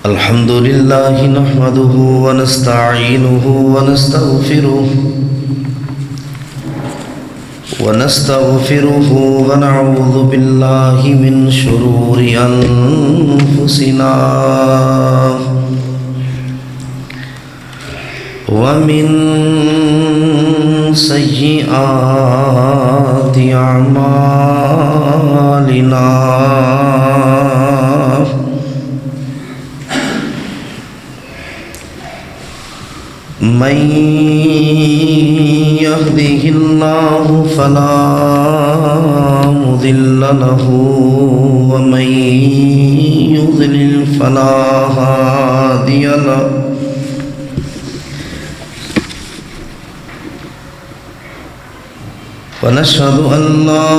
الحمد لله نحمده ونستعينه ونستغفره ونعوذ بالله من شرور أنفسنا ومن سيئات أعمالنا من يهده الله فلا مضل له ومن يضلل فلا هادي له ونشهد أن لا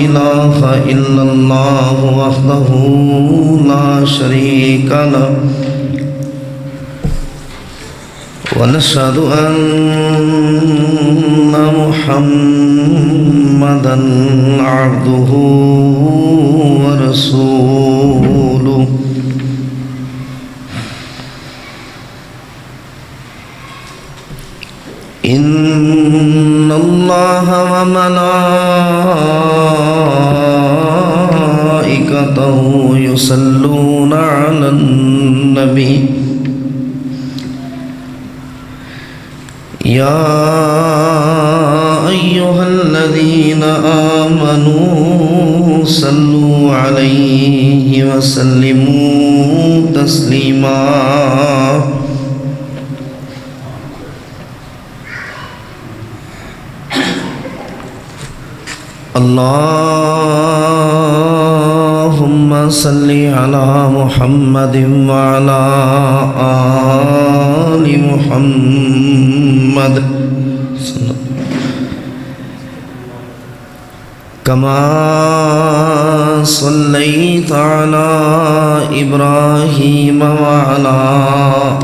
إله إلا الله وحده لا شريك له ونشهد أن محمدا عبده ورسوله إن الله وملائكته يصلون على النبي يا أيها الذين آمنوا صلوا عليه وسلموا تسليما اللهم صل على محمد وعلى آل محمد كما صليت على إبراهيم وعلى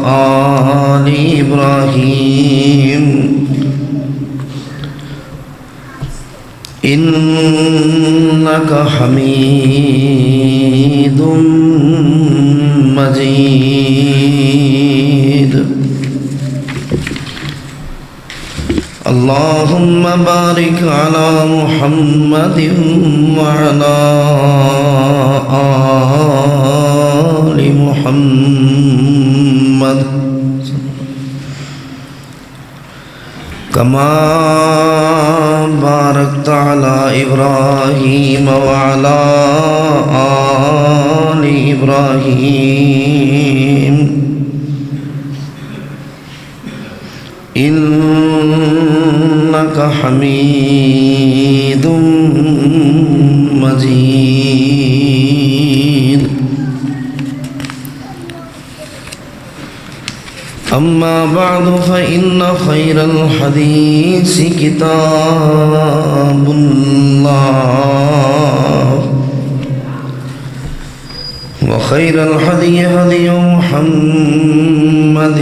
آل إبراهيم إنك حميد مجيد اللهم بارك على محمد وعلى آل محمد كما باركت على إبراهيم وعلى آل إبراهيم إنك حميد مجيد أما بعد فإن خير الحديث كتاب الله وخير الهدي هدي محمد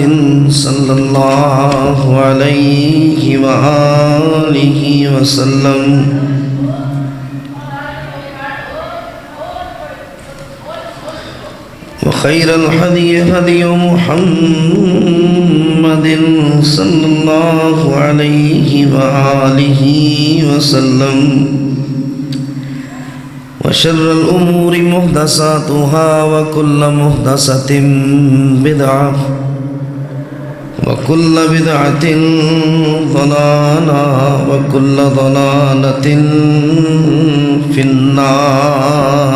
صلى الله عليه وآله وسلم وخير الهدي هدي محمد صلى الله عليه وآله وسلم وشر الأمور محدثاتها وكل محدثة بدعة وكل بدعة ضلالة وكل ضلالة في النار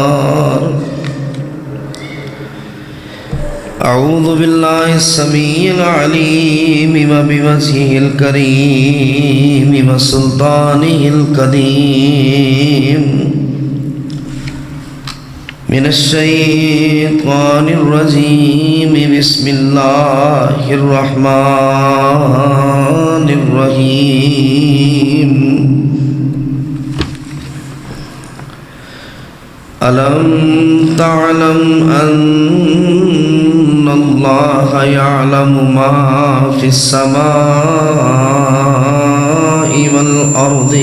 أعوذ بالله السميع العليم وبوجهه الكريم وسلطانه القديم من الشيطان الرجيم بسم الله الرحمن الرحيم ألم تعلم أن الله يعلم ما في السماء والأرض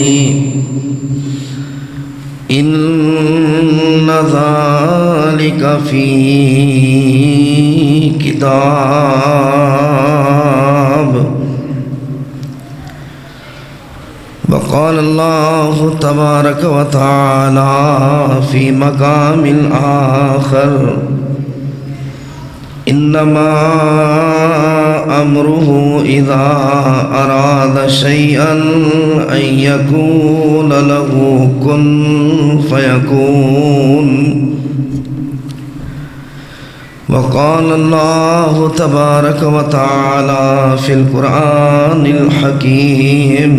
إن ذلك في كتاب. وقال الله تبارك وتعالى في مقام آخر: إنما أمره إذا أراد شيئا أن يقول له كن فيكون. وقال الله تبارك وتعالى في القرآن الحكيم: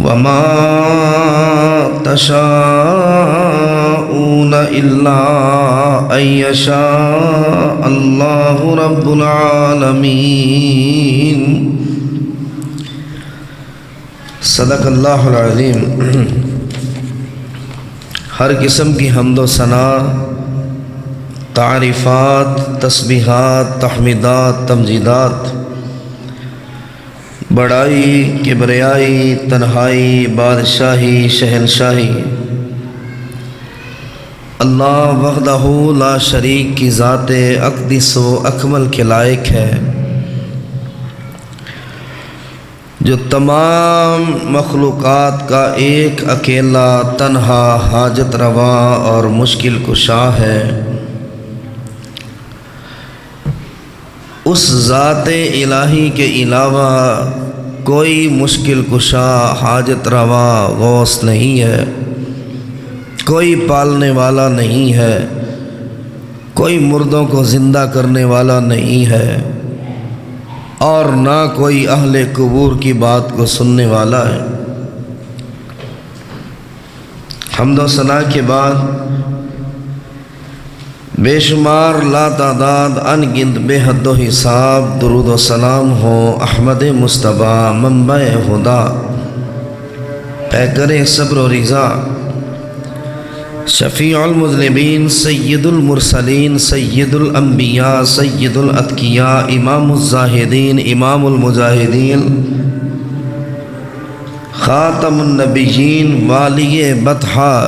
وما تشاءون إلا أن يشاء الله رب العالمين. صدق اللہ العظیم. ہر قسم کی حمد و ثنا، تعریفات، تسبیحات، تحمیدات، تمجیدات، بڑائی، کبریائی، تنہائی، بادشاہی، شہنشاہی اللہ وحدہ لا شریک کی ذات اقدس و اکمل کے لائق ہے، جو تمام مخلوقات کا ایک اکیلا تنہا حاجت روا اور مشکل کشا ہے۔ اس ذات الہی کے علاوہ کوئی مشکل کشا، حاجت روا، غوث نہیں ہے، کوئی پالنے والا نہیں ہے، کوئی مردوں کو زندہ کرنے والا نہیں ہے، اور نہ کوئی اہل قبور کی بات کو سننے والا ہے۔ حمد و ثنا کے بعد بے شمار لا تعداد ان گنت بے حد و حساب درود و سلام ہو احمد مصطفیٰ منبع ہدا، پیکر صبر و رضا، شفیع المذنبین، سید المرسلین، سید الانبیاء، سید الاتقیاء، امام الزاہدین، امام المجاہدین، خاتم النبیین، والی بطحہ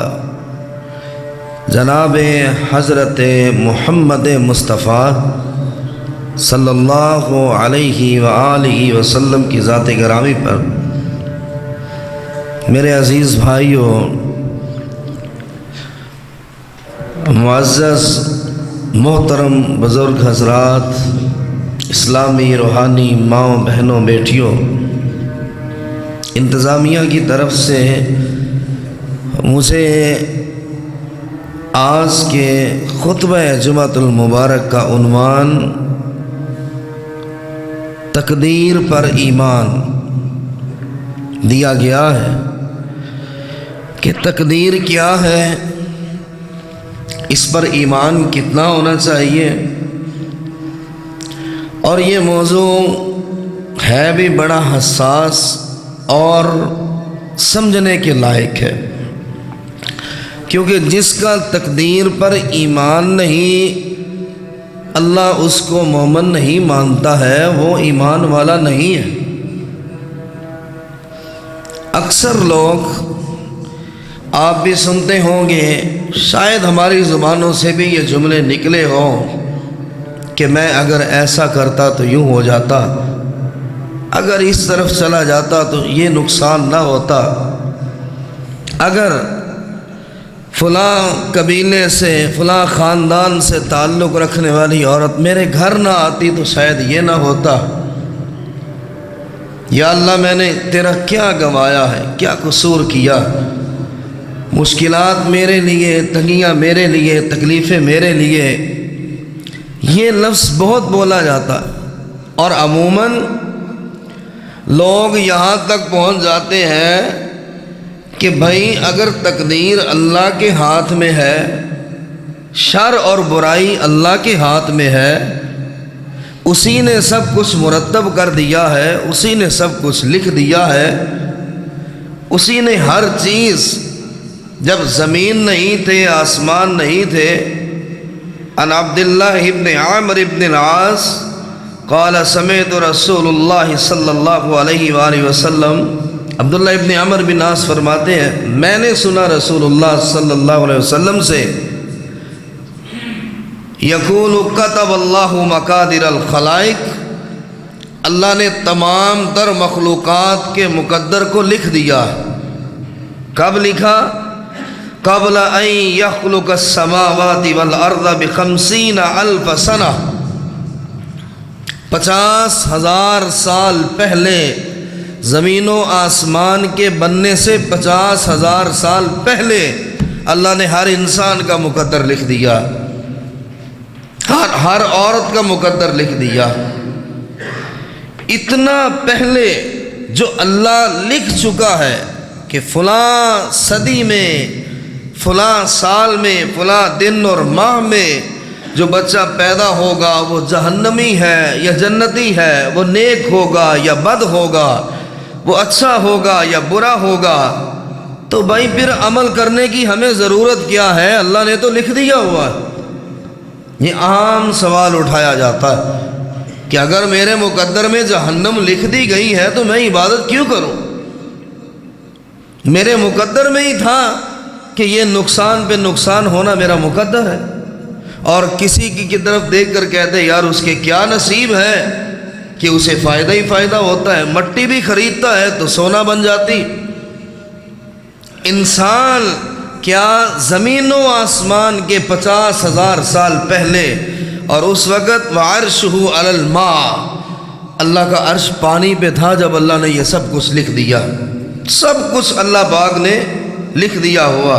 جناب حضرت محمد مصطفیٰ صلی اللہ علیہ وآلہ وسلم کی ذات گرامی پر میرے عزیز بھائیوں، معزز محترم بزرگ حضرات، اسلامی روحانی ماؤں، بہنوں، بیٹیوں، انتظامیہ کی طرف سے مجھے آج کے خطبہ جمعۃ المبارک کا عنوان تقدیر پر ایمان دیا گیا ہے کہ تقدیر کیا ہے، اس پر ایمان کتنا ہونا چاہیے، اور یہ موضوع ہے بھی بڑا حساس اور سمجھنے کے لائق ہے، کیونکہ جس کا تقدیر پر ایمان نہیں، اللہ اس کو مومن نہیں مانتا ہے، وہ ایمان والا نہیں ہے۔ اکثر لوگ آپ بھی سنتے ہوں گے، شاید ہماری زبانوں سے بھی یہ جملے نکلے ہوں کہ میں اگر ایسا کرتا تو یوں ہو جاتا، اگر اس طرف چلا جاتا تو یہ نقصان نہ ہوتا، اگر فلاں قبیلے سے، فلاں خاندان سے تعلق رکھنے والی عورت میرے گھر نہ آتی تو شاید یہ نہ ہوتا، یا اللہ میں نے تیرا کیا گوایا ہے، کیا قصور کیا، مشکلات میرے لیے، تنگیاں میرے لیے، تکلیفیں میرے لیے، یہ لفظ بہت بولا جاتا ہے، اور عموماً لوگ یہاں تک پہنچ جاتے ہیں کہ بھائی اگر تقدیر اللہ کے ہاتھ میں ہے، شر اور برائی اللہ کے ہاتھ میں ہے، اسی نے سب کچھ مرتب کر دیا ہے، اسی نے سب کچھ لکھ دیا ہے، اسی نے ہر چیز، جب زمین نہیں تھے، آسمان نہیں تھے۔ عن عبداللہ ابن عامر ابن العاص قال سمعت رسول اللہ صلی اللہ علیہ وآلہ وسلم عبداللہ ابن عمر بن عاص فرماتے ہیں میں نے سنا رسول اللہ صلی اللہ علیہ وسلم سے یقول کتب اللہ مقادر الخلائق، اللہ نے تمام تر مخلوقات کے مقدر کو لکھ دیا۔ کب لکھا؟ قبل ان یخلق السماوات والارض بخمسین الف سنہ، 50,000 سال پہلے، زمین و آسمان کے بننے سے 50,000 سال پہلے اللہ نے ہر انسان کا مقدر لکھ دیا، ہر عورت کا مقدر لکھ دیا۔ اتنا پہلے جو اللہ لکھ چکا ہے کہ فلاں صدی میں، فلاں سال میں، فلاں دن اور ماہ میں جو بچہ پیدا ہوگا وہ جہنمی ہے یا جنتی ہے، وہ نیک ہوگا یا بد ہوگا، وہ اچھا ہوگا یا برا ہوگا، تو بھائی پھر عمل کرنے کی ہمیں ضرورت کیا ہے؟ اللہ نے تو لکھ دیا ہوا ہے۔ یہ عام سوال اٹھایا جاتا ہے کہ اگر میرے مقدر میں جہنم لکھ دی گئی ہے تو میں عبادت کیوں کروں؟ میرے مقدر میں ہی تھا کہ یہ نقصان پہ نقصان ہونا میرا مقدر ہے، اور کسی کی طرف دیکھ کر کہتے یار اس کے کیا نصیب ہے کہ اسے فائدہ ہی فائدہ ہوتا ہے، مٹی بھی خریدتا ہے تو سونا بن جاتی۔ انسان کیا زمین و آسمان کے 50,000 سال پہلے، اور اس وقت وعرشہ علی الماء، اللہ کا عرش پانی پہ تھا جب اللہ نے یہ سب کچھ لکھ دیا، سب کچھ اللہ پاک نے لکھ دیا ہوا۔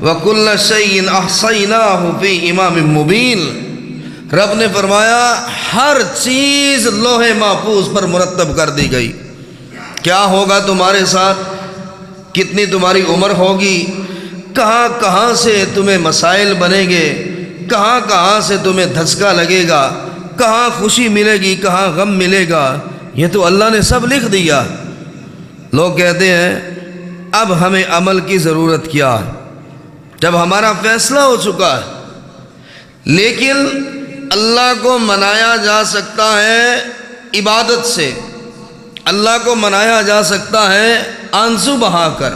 وَكُلَّ شَيْءٍ أَحْصَيْنَاهُ فِي إِمَامٍ مُبِينٍ، رب نے فرمایا ہر چیز لوح محفوظ پر مرتب کر دی گئی۔ کیا ہوگا تمہارے ساتھ، کتنی تمہاری عمر ہوگی، کہاں کہاں سے تمہیں مسائل بنیں گے، کہاں کہاں سے تمہیں دھچکا لگے گا، کہاں خوشی ملے گی، کہاں غم ملے گا، یہ تو اللہ نے سب لکھ دیا۔ لوگ کہتے ہیں اب ہمیں عمل کی ضرورت کیا ہے جب ہمارا فیصلہ ہو چکا ہے، لیکن اللہ کو منایا جا سکتا ہے عبادت سے، اللہ کو منایا جا سکتا ہے آنسو بہا کر،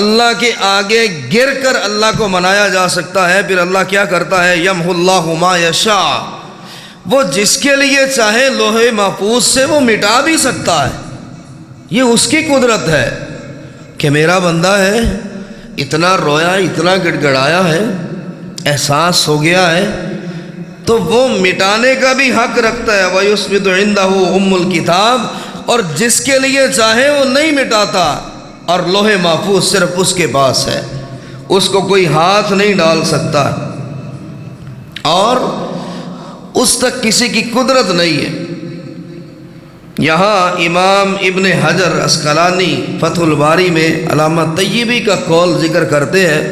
اللہ کے آگے گر کر اللہ کو منایا جا سکتا ہے۔ پھر اللہ کیا کرتا ہے؟ یمحو اللہ ما یشاء، وہ جس کے لیے چاہے لوح محفوظ سے وہ مٹا بھی سکتا ہے، یہ اس کی قدرت ہے کہ میرا بندہ ہے اتنا رویا، اتنا گڑ گڑایا ہے، احساس ہو گیا ہے، تو وہ مٹانے کا بھی حق رکھتا ہے۔ وَيُثْبِتُ عِندَهُ أُمُّ الْكِتَابِ، اور جس کے لیے چاہے وہ نہیں مٹاتا، اور لوح محفوظ صرف اس کے پاس ہے، اس کو کوئی ہاتھ نہیں ڈال سکتا، اور اس تک کسی کی قدرت نہیں ہے۔ یہاں امام ابن حجر عسقلانی فتح الباری میں علامہ طیبی کا قول ذکر کرتے ہیں،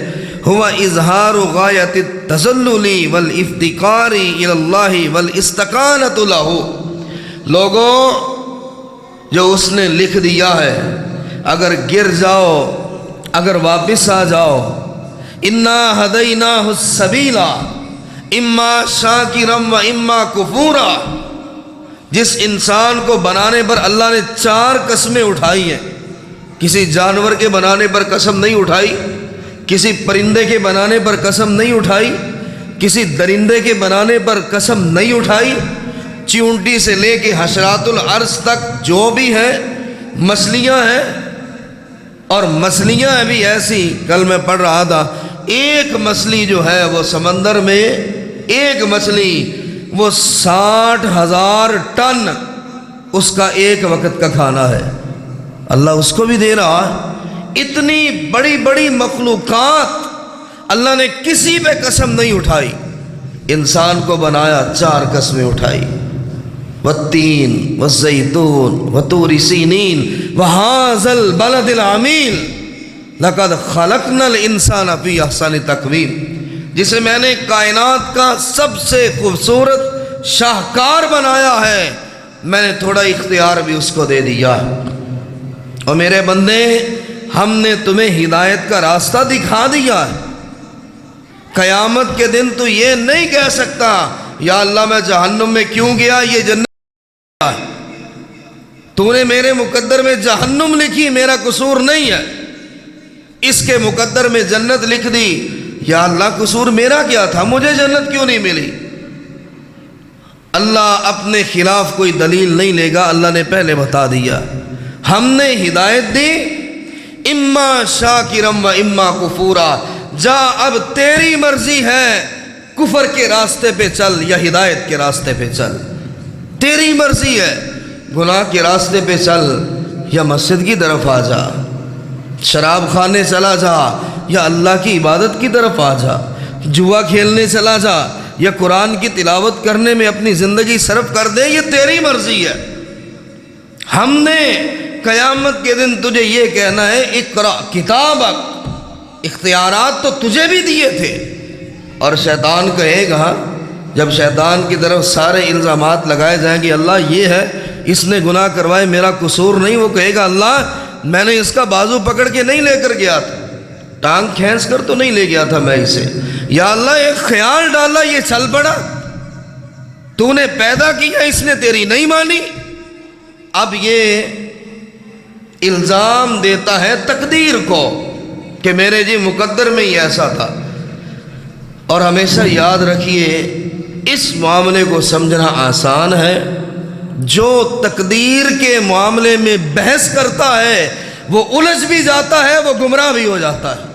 ہوا اظہار غایت التذلل والافتقار الی اللہ والاستقانۃ لہ، لوگوں جو اس نے لکھ دیا ہے، اگر گر جاؤ، اگر واپس آ جاؤ، انا ہدیناہ السبیل اما شاکرا و اما کفورا، جس انسان کو بنانے پر اللہ نے 4 قسمیں اٹھائی ہیں، کسی جانور کے بنانے پر قسم نہیں اٹھائی، کسی پرندے کے بنانے پر قسم نہیں اٹھائی، کسی درندے کے بنانے پر قسم نہیں اٹھائی، چیونٹی سے لے کے حشرات الارض تک جو بھی ہے مچھلیاں ہیں، اور مچھلیاں بھی ایسی، کل میں پڑھ رہا تھا ایک مچھلی جو ہے وہ سمندر میں، ایک مچھلی وہ 60,000 ٹن اس کا ایک وقت کا کھانا ہے، اللہ اس کو بھی دے رہا ہے۔ اتنی بڑی بڑی مخلوقات اللہ نے کسی پہ قسم نہیں اٹھائی، انسان کو بنایا 4 قسمیں اٹھائی، والتین والزیتون وطور سینین وہذا البلد العمیل لقد خلقنا الانسان فی احسن تقویم، جسے میں نے کائنات کا سب سے خوبصورت شاہکار بنایا ہے، میں نے تھوڑا اختیار بھی اس کو دے دیا۔ اور میرے بندے، ہم نے تمہیں ہدایت کا راستہ دکھا دیا ہے، قیامت کے دن تو یہ نہیں کہہ سکتا یا اللہ میں جہنم میں کیوں گیا، یہ جنت، تو نے میرے مقدر میں جہنم لکھی، میرا قصور نہیں ہے، اس کے مقدر میں جنت لکھ دی، یا اللہ قصور میرا کیا تھا، مجھے جنت کیوں نہیں ملی؟ اللہ اپنے خلاف کوئی دلیل نہیں لے گا، اللہ نے پہلے بتا دیا، ہم نے ہدایت دی، اما شاکرم و اما کفورا، جا اب تیری مرضی ہے، کفر کے راستے پہ چل یا ہدایت کے راستے پہ چل، تیری مرضی ہے، گناہ کے راستے پہ چل یا مسجد کی طرف آ جا، شراب خانے چلا جا یا اللہ کی عبادت کی طرف آ جا، جوا کھیلنے چلا جا یا قرآن کی تلاوت کرنے میں اپنی زندگی صرف کر دے، یہ تیری مرضی ہے۔ ہم نے قیامت کے دن تجھے یہ کہنا ہے اقرا کتابک، اختیارات تو تجھے بھی دیے تھے، اور شیطان کہے گا جب شیطان کی طرف سارے الزامات لگائے جائیں گے، اللہ یہ ہے، اس نے گناہ کروائے، میرا قصور نہیں، وہ کہے گا اللہ میں نے اس کا بازو پکڑ کے نہیں لے کر گیا تھا، ٹانگ کھینچ کر تو نہیں لے گیا تھا میں اسے، یا اللہ ایک خیال ڈالا یہ چل پڑا، تو نے پیدا کیا اس نے تیری نہیں مانی۔ اب یہ الزام دیتا ہے تقدیر کو کہ میرے جی مقدر میں ہی ایسا تھا۔ اور ہمیشہ یاد رکھیے اس معاملے کو سمجھنا آسان ہے، جو تقدیر کے معاملے میں بحث کرتا ہے وہ الجھ بھی جاتا ہے، وہ گمراہ بھی ہو جاتا ہے۔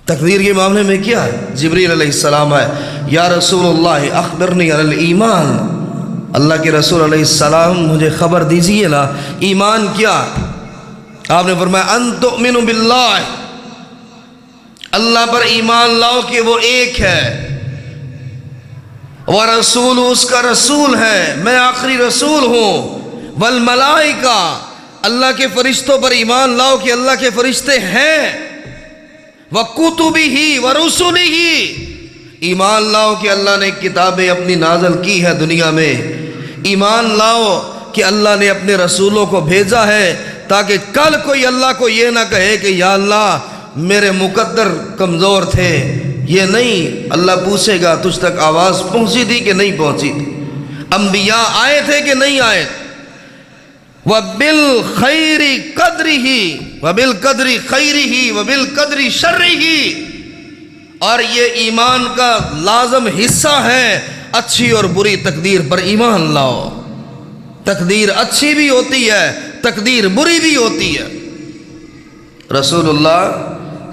تقدیر کے معاملے میں کیا ہے؟ جبریل علیہ السلام ہے، یا رسول اللہ اخبرنی علی الایمان، اللہ کے رسول علیہ السلام مجھے خبر دیجئے نا ایمان کیا؟ آپ نے فرمایا ان تؤمن باللہ، اللہ پر ایمان لاؤ کہ وہ ایک ہے، ورسول اس کا رسول ہے، میں آخری رسول ہوں، والملائکہ اللہ کے فرشتوں پر ایمان لاؤ کہ اللہ کے فرشتے ہیں، وکتبہ ورسلہ ایمان لاؤ کہ اللہ نے کتابیں اپنی نازل کی ہے دنیا میں، ایمان لاؤ کہ اللہ نے اپنے رسولوں کو بھیجا ہے تاکہ کل کوئی اللہ کو یہ نہ کہے کہ یا اللہ میرے مقدر کمزور تھے، یہ نہیں، اللہ پوچھے گا تجھ تک آواز پہنچی تھی کہ نہیں پہنچی تھی، انبیاء آئے تھے کہ نہیں آئے، وَبِالْخَيْرِ قَدْرِهِ وَبِالْقَدْرِ خَيْرِهِ وَبِالْقَدْرِ شَرِّهِ، اور یہ ایمان کا لازم حصہ ہے، اچھی اور بری تقدیر پر ایمان لاؤ، تقدیر اچھی بھی ہوتی ہے، تقدیر بری بھی ہوتی ہے۔ رسول اللہ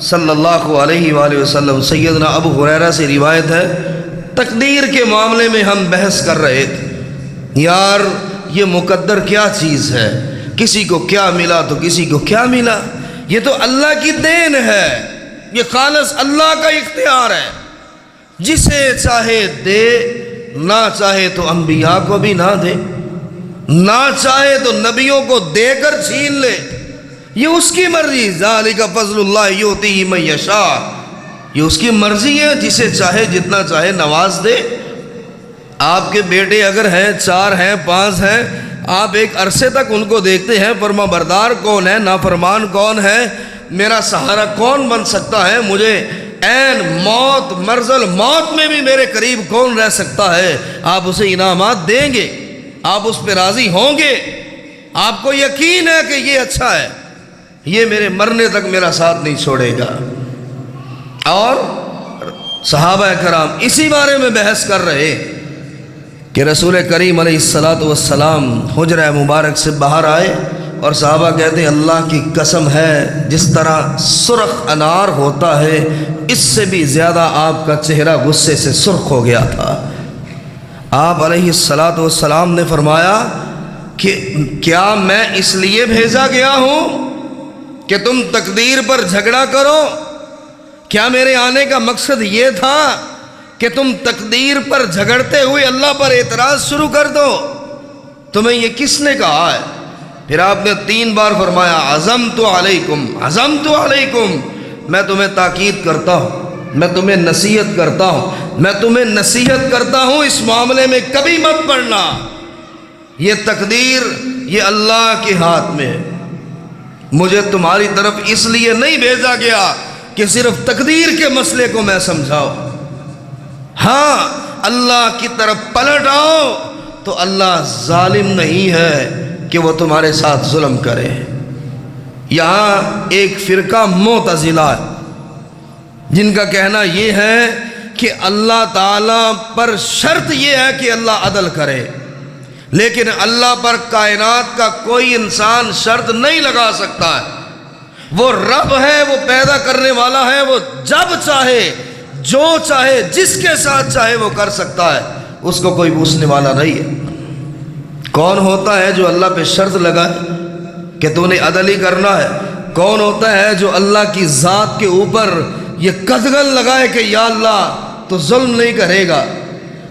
صلی اللہ علیہ وآلہ وسلم، سیدنا ابو ہریرہ سے روایت ہے، تقدیر کے معاملے میں ہم بحث کر رہے تھے، یار یہ مقدر کیا چیز ہے، کسی کو کیا ملا تو کسی کو کیا ملا، یہ تو اللہ کی دین ہے، یہ خالص اللہ کا اختیار ہے، جسے چاہے دے، نہ چاہے تو انبیاء کو بھی نہ دے، نہ چاہے تو نبیوں کو دے کر چھین لے، یہ اس کی مرضی، ذالک فضل اللہ یؤتیہ من یشاء، یہ اس کی مرضی ہے، جسے چاہے جتنا چاہے نواز دے۔ آپ کے بیٹے اگر ہیں، 4 ہیں، 5 ہیں، آپ ایک عرصے تک ان کو دیکھتے ہیں، فرما بردار کون ہے، نافرمان کون ہے، میرا سہارا کون بن سکتا ہے، مجھے عین موت مرضل موت میں بھی میرے قریب کون رہ سکتا ہے، آپ اسے انعامات دیں گے، آپ اس پہ راضی ہوں گے، آپ کو یقین ہے کہ یہ اچھا ہے، یہ میرے مرنے تک میرا ساتھ نہیں چھوڑے گا۔ اور صحابہ کرام اسی بارے میں بحث کر رہے کہ رسول کریم علیہ السلام حجرہ مبارک سے باہر آئے اور صحابہ کہتے ہیں اللہ کی قسم ہے جس طرح سرخ انار ہوتا ہے اس سے بھی زیادہ آپ کا چہرہ غصے سے سرخ ہو گیا تھا۔ آپ علیہ السلام نے فرمایا کہ کیا میں اس لیے بھیجا گیا ہوں کہ تم تقدیر پر جھگڑا کرو؟ کیا میرے آنے کا مقصد یہ تھا کہ تم تقدیر پر جھگڑتے ہوئے اللہ پر اعتراض شروع کر دو؟ تمہیں یہ کس نے کہا ہے؟ پھر آپ نے 3 بار فرمایا عزمت علیکم، عزمت علیکم، میں تمہیں تاکید کرتا ہوں، میں تمہیں نصیحت کرتا ہوں، میں تمہیں نصیحت کرتا ہوں، اس معاملے میں کبھی مت پڑنا، یہ تقدیر یہ اللہ کے ہاتھ میں ہے، مجھے تمہاری طرف اس لیے نہیں بھیجا گیا کہ صرف تقدیر کے مسئلے کو میں سمجھاؤ، ہاں اللہ کی طرف پلٹ آؤ تو اللہ ظالم نہیں ہے کہ وہ تمہارے ساتھ ظلم کرے۔ یہاں ایک فرقہ معتزلہ جن کا کہنا یہ ہے کہ اللہ تعالیٰ پر شرط یہ ہے کہ اللہ عدل کرے، لیکن اللہ پر کائنات کا کوئی انسان شرط نہیں لگا سکتا ہے۔ وہ رب ہے، وہ پیدا کرنے والا ہے، وہ جب چاہے جو چاہے جس کے ساتھ چاہے وہ کر سکتا ہے، اس کو کوئی پوچھنے والا نہیں ہے۔ کون ہوتا ہے جو اللہ پہ شرط لگائے کہ تو نے عدل ہی کرنا ہے؟ کون ہوتا ہے جو اللہ کی ذات کے اوپر یہ قدغن لگائے کہ یا اللہ تو ظلم نہیں کرے گا؟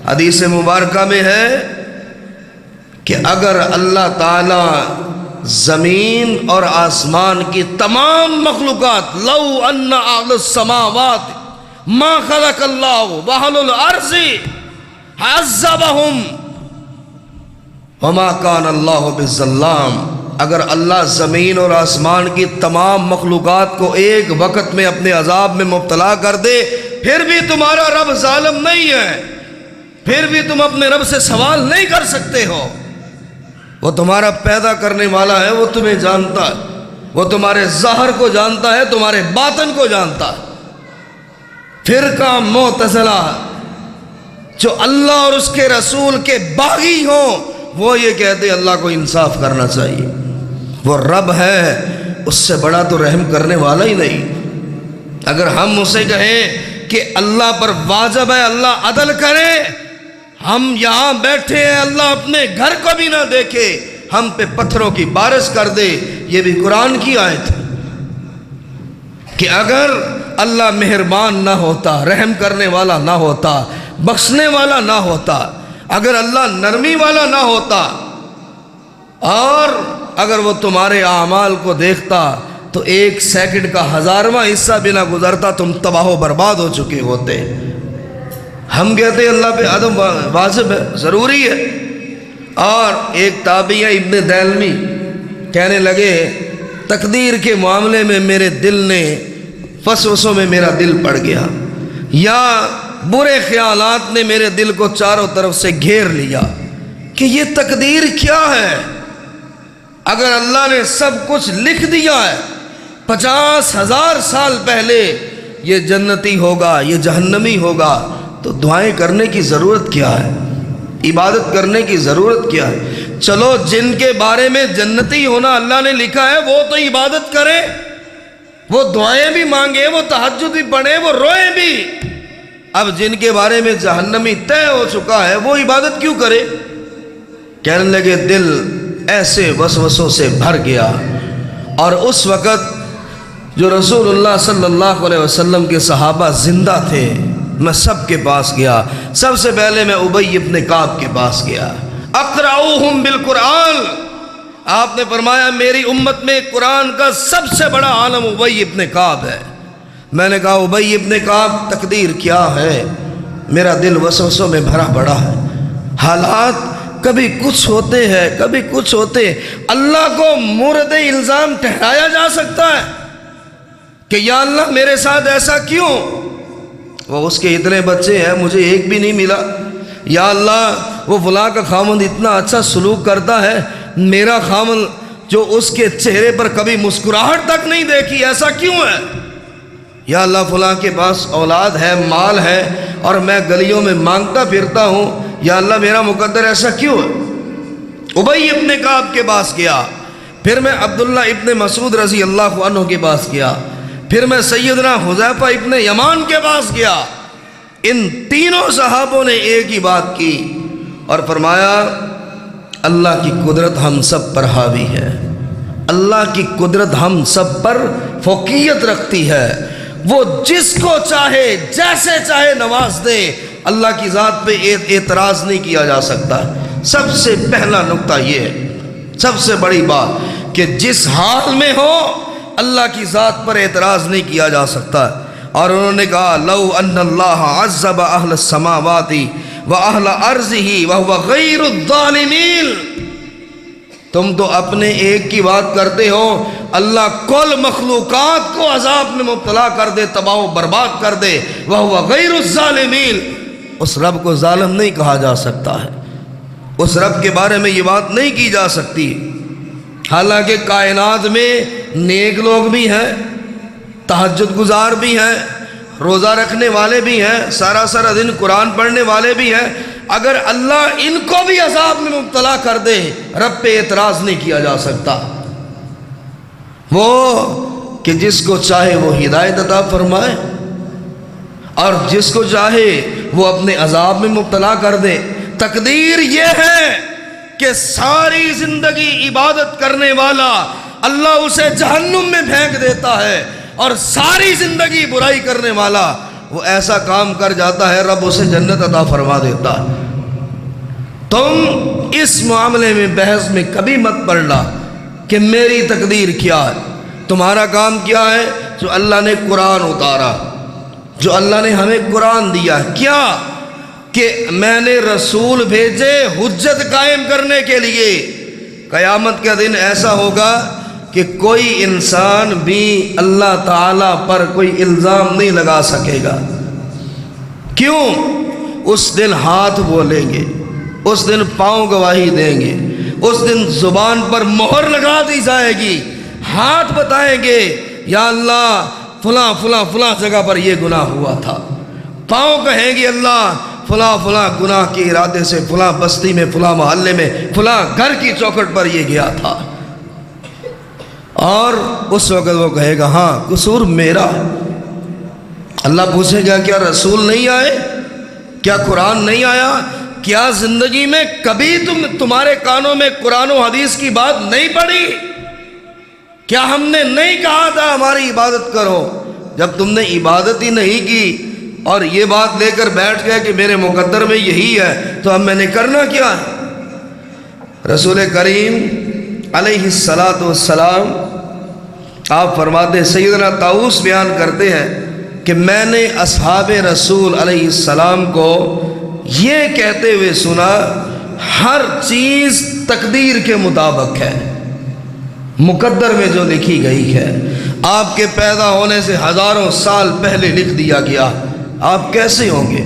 حدیث مبارکہ میں ہے کہ اگر اللہ تعالیٰ زمین اور آسمان کی تمام مخلوقات، لو ان اہل السماوات ما خلق اللہ واہل الارض عذبہم وما کان اللہ بالظلام، اگر اللہ زمین اور آسمان کی تمام مخلوقات کو ایک وقت میں اپنے عذاب میں مبتلا کر دے، پھر بھی تمہارا رب ظالم نہیں ہے، پھر بھی تم اپنے رب سے سوال نہیں کر سکتے ہو۔ وہ تمہارا پیدا کرنے والا ہے، وہ تمہیں جانتا ہے، وہ تمہارے ظاہر کو جانتا ہے، تمہارے باطن کو جانتا ہے۔ فرقہ معتزلہ جو اللہ اور اس کے رسول کے باغی ہوں، وہ یہ کہتے اللہ کو انصاف کرنا چاہیے، وہ رب ہے، اس سے بڑا تو رحم کرنے والا ہی نہیں۔ اگر ہم اسے کہیں کہ اللہ پر واجب ہے اللہ عدل کرے، ہم یہاں بیٹھے ہیں اللہ اپنے گھر کو بھی نہ دیکھے، ہم پہ پتھروں کی بارش کر دے، یہ بھی قرآن کی آیت ہے کہ اگر اللہ مہربان نہ ہوتا، رحم کرنے والا نہ ہوتا، بخشنے والا نہ ہوتا، اگر اللہ نرمی والا نہ ہوتا، اور اگر وہ تمہارے اعمال کو دیکھتا تو 1 سیکنڈ کا 1000واں حصہ بھی نہ گزرتا، تم تباہ و برباد ہو چکے ہوتے۔ ہم کہتے ہیں اللہ پہ عدم واجب ہے، ضروری ہے۔ اور ایک تابعی ابن دیلمی کہنے لگے تقدیر کے معاملے میں میرے دل نے وسوسوں میں میرا دل پڑ گیا، یا برے خیالات نے میرے دل کو چاروں طرف سے گھیر لیا کہ یہ تقدیر کیا ہے؟ اگر اللہ نے سب کچھ لکھ دیا ہے، 50,000 سال پہلے یہ جنتی ہوگا، یہ جہنمی ہوگا، تو دعائیں کرنے کی ضرورت کیا ہے؟ عبادت کرنے کی ضرورت کیا ہے؟ چلو جن کے بارے میں جنتی ہونا اللہ نے لکھا ہے وہ تو عبادت کرے، وہ دعائیں بھی مانگے، وہ تہجد بھی پڑھے، وہ روئے بھی۔ اب جن کے بارے میں جہنمی طے ہو چکا ہے وہ عبادت کیوں کرے؟ کہنے لگے دل ایسے وسوسوں سے بھر گیا۔ اور اس وقت جو رسول اللہ صلی اللہ علیہ وسلم کے صحابہ زندہ تھے، میں سب کے پاس گیا۔ سب سے پہلے میں ابی ابن کعب کے پاس گیا۔ اقرؤہم بالقرآن، آپ نے فرمایا میری امت میں قرآن کا سب سے بڑا عالم ابی ابن کعب ہے۔ میں نے کہا ابی ابن کعب تقدیر کیا ہے؟ میرا دل وسوسوں میں بھرا پڑا ہے، حالات کبھی کچھ ہوتے ہیں کبھی کچھ ہوتے ہیں۔ اللہ کو مورد الزام ٹھہرایا جا سکتا ہے کہ یا اللہ میرے ساتھ ایسا کیوں؟ وہ اس کے اتنے بچے ہیں مجھے ایک بھی نہیں ملا، یا اللہ وہ فلاں کا خامند اتنا اچھا سلوک کرتا ہے، میرا خامند جو اس کے چہرے پر کبھی مسکراہٹ تک نہیں دیکھی، ایسا کیوں ہے؟ یا اللہ فلاں کے پاس اولاد ہے، مال ہے، اور میں گلیوں میں مانگتا پھرتا ہوں، یا اللہ میرا مقدر ایسا کیوں ہے؟ ابی ابن کعب کے پاس گیا، پھر میں عبداللہ ابن مسعود رضی اللہ عنہ کے پاس گیا، پھر میں سیدنا حذیفہ ابن یمان کے پاس گیا۔ ان تینوں صحابوں نے ایک ہی بات کی اور فرمایا اللہ کی قدرت ہم سب پر حاوی ہے، اللہ کی قدرت ہم سب پر فوقیت رکھتی ہے، وہ جس کو چاہے جیسے چاہے نواز دے، اللہ کی ذات پہ اعتراض نہیں کیا جا سکتا۔ سب سے پہلا نقطہ یہ ہے، سب سے بڑی بات کہ جس حال میں ہو اللہ کی ذات پر اعتراض نہیں کیا جا سکتا۔ اور انہوں نے کہا لو ان اللہ عذب اہل السماوات واہل ارضہ وہو غیر الظالمین، تم تو اپنے ایک کی بات کرتے ہو، اللہ کل مخلوقات کو عذاب میں مبتلا کر دے، تباہ و برباد کر دے، وہو غیر الظالمین، اس رب کو ظالم نہیں کہا جا سکتا ہے۔ اس رب کے بارے میں یہ بات نہیں کی جا سکتی۔ حالانکہ کائنات میں نیک لوگ بھی ہیں، تہجد گزار بھی ہیں، روزہ رکھنے والے بھی ہیں، سارا دن قرآن پڑھنے والے بھی ہیں۔ اگر اللہ ان کو بھی عذاب میں مبتلا کر دے، رب پہ اعتراض نہیں کیا جا سکتا۔ وہ کہ جس کو چاہے وہ ہدایت عطا فرمائے اور جس کو چاہے وہ اپنے عذاب میں مبتلا کر دے۔ تقدیر یہ ہے کہ ساری زندگی عبادت کرنے والا اللہ اسے جہنم میں پھینک دیتا ہے، اور ساری زندگی برائی کرنے والا وہ ایسا کام کر جاتا ہے رب اسے جنت عطا فرما دیتا ہے۔ تم اس معاملے میں بحث میں کبھی مت پڑنا کہ میری تقدیر کیا ہے، تمہارا کام کیا ہے؟ جو اللہ نے قرآن اتارا، جو اللہ نے ہمیں قرآن دیا، کیا کہ میں نے رسول بھیجے حجت قائم کرنے کے لیے۔ قیامت کا دن ایسا ہوگا کہ کوئی انسان بھی اللہ تعالیٰ پر کوئی الزام نہیں لگا سکے گا۔ کیوں؟ اس دن ہاتھ بولیں گے، اس دن پاؤں گواہی دیں گے، اس دن زبان پر مہر لگا دی جائے گی، ہاتھ بتائیں گے یا اللہ فلاں فلاں فلاں جگہ پر یہ گناہ ہوا تھا، پاؤں کہیں گے اللہ فلاں فلاں گناہ کے ارادے سے فلاں بستی میں، فلاں محلے میں، فلاں گھر کی چوکھٹ پر یہ گیا تھا۔ اور اس وقت وہ کہے گا ہاں قصور میرا ہے۔ اللہ پوچھے گا کیا رسول نہیں آئے؟ کیا قرآن نہیں آیا؟ کیا زندگی میں کبھی تمہارے کانوں میں قرآن و حدیث کی بات نہیں پڑی؟ کیا ہم نے نہیں کہا تھا ہماری عبادت کرو؟ جب تم نے عبادت ہی نہیں کی اور یہ بات لے کر بیٹھ گئے کہ میرے مقدر میں یہی ہے، تو اب میں نے کرنا کیا ہے؟ رسول کریم علیہ السلام آپ فرماتے، سیدنا طاؤس بیان کرتے ہیں کہ میں نے اصحاب رسول علیہ السلام کو یہ کہتے ہوئے سنا، ہر چیز تقدیر کے مطابق ہے، مقدر میں جو لکھی گئی ہے۔ آپ کے پیدا ہونے سے ہزاروں سال پہلے لکھ دیا گیا، آپ کیسے ہوں گے؟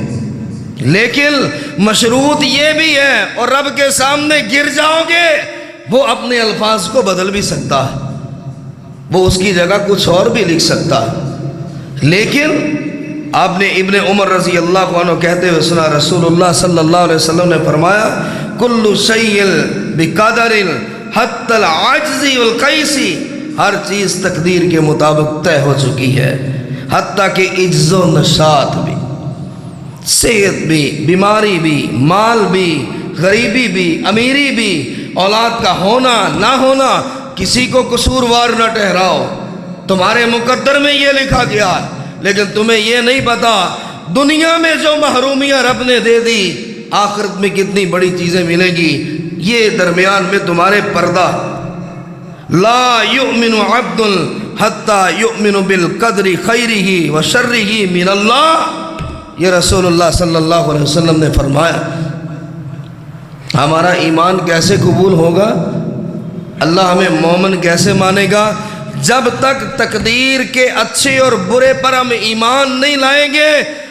لیکن مشروط یہ بھی ہے، اور رب کے سامنے گر جاؤ گے، وہ اپنے الفاظ کو بدل بھی سکتا ہے، وہ اس کی جگہ کچھ اور بھی لکھ سکتا ہے۔ لیکن آپ نے ابن عمر رضی اللہ عنہ کہتے ہوئے سنا، رسول اللہ صلی اللہ علیہ وسلم نے فرمایا، کل شیء بقدر حتی العجز والقیس، ہر چیز تقدیر کے مطابق طے ہو چکی ہے، حتیٰ کہ عجز و نشاط بھی، صحت بھی، بیماری بھی، مال بھی، غریبی بھی، امیری بھی، اولاد کا ہونا نہ ہونا، کسی کو قصوروار نہ ٹھہراؤ۔ تمہارے مقدر میں یہ لکھا گیا ہے، لیکن تمہیں یہ نہیں پتا دنیا میں جو محرومیاں رب نے دے دی، آخرت میں کتنی بڑی چیزیں ملیں گی۔ یہ درمیان میں تمہارے پردہ، لا یؤمن عبد حتی یؤمن بالقدر خیرہ وشرہ من اللہ، یہ رسول اللہ صلی اللہ علیہ وسلم نے فرمایا۔ ہمارا ایمان کیسے قبول ہوگا؟ اللہ ہمیں مومن کیسے مانے گا؟ جب تک تقدیر کے اچھے اور برے پر ہم ایمان نہیں لائیں گے،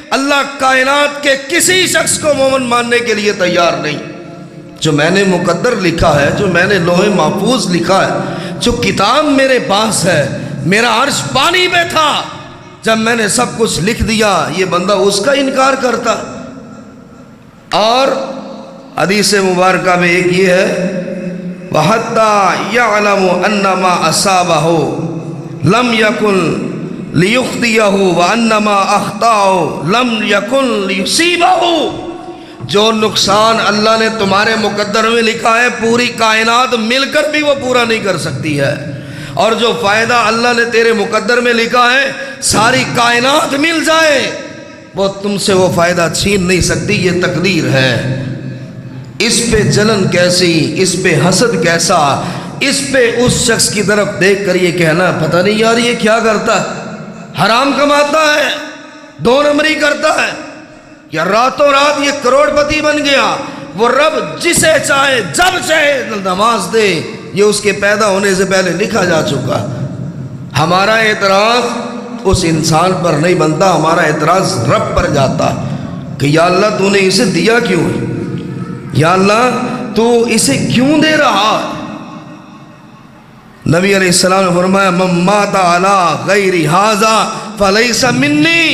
اللہ کائنات کے کسی شخص کو مومن ماننے کے لیے تیار نہیں۔ جو میں نے مقدر لکھا ہے، جو میں نے لوح محفوظ لکھا ہے، جو کتاب میرے پاس ہے، میرا عرش پانی میں تھا، جب میں نے سب کچھ لکھ دیا، یہ بندہ اس کا انکار کرتا۔ اور حدیث مبارکہ میں ایک یہ ہے، وَحَتَّى يَعْلَمُ أَنَّ مَا أَصَابَهُ لَمْ يَكُنْ لِيُخْطِئَهُ وَأَنَّ مَا أَخْطَأَهُ لَمْ يَكُنْ لِيُصِيبَهُ۔ جو نقصان اللہ نے تمہارے مقدر میں لکھا ہے، پوری کائنات مل کر بھی وہ پورا نہیں کر سکتی ہے، اور جو فائدہ اللہ نے تیرے مقدر میں لکھا ہے، ساری کائنات مل جائے، وہ تم سے وہ فائدہ چھین نہیں سکتی۔ یہ تقدیر ہے۔ اس پہ جلن کیسی، اس پہ حسد کیسا، اس پہ اس شخص کی طرف دیکھ کر یہ کہنا پتہ نہیں یار یہ کیا کرتا ہے، حرام کماتا ہے، دو نمبری کرتا ہے، یا راتوں رات یہ کروڑ پتی بن گیا۔ وہ رب جسے چاہے جب چاہے نماز دے، یہ اس کے پیدا ہونے سے پہلے لکھا جا چکا۔ ہمارا اعتراض اس انسان پر نہیں بنتا، ہمارا اعتراض رب پر جاتا کہ یا اللہ تو نے اسے دیا کیوں ہے؟ یا اللہ تو اسے کیوں دے رہا؟ نبی علیہ السلام نے فرمایا من مات علی غیر ھذا فلیس منی،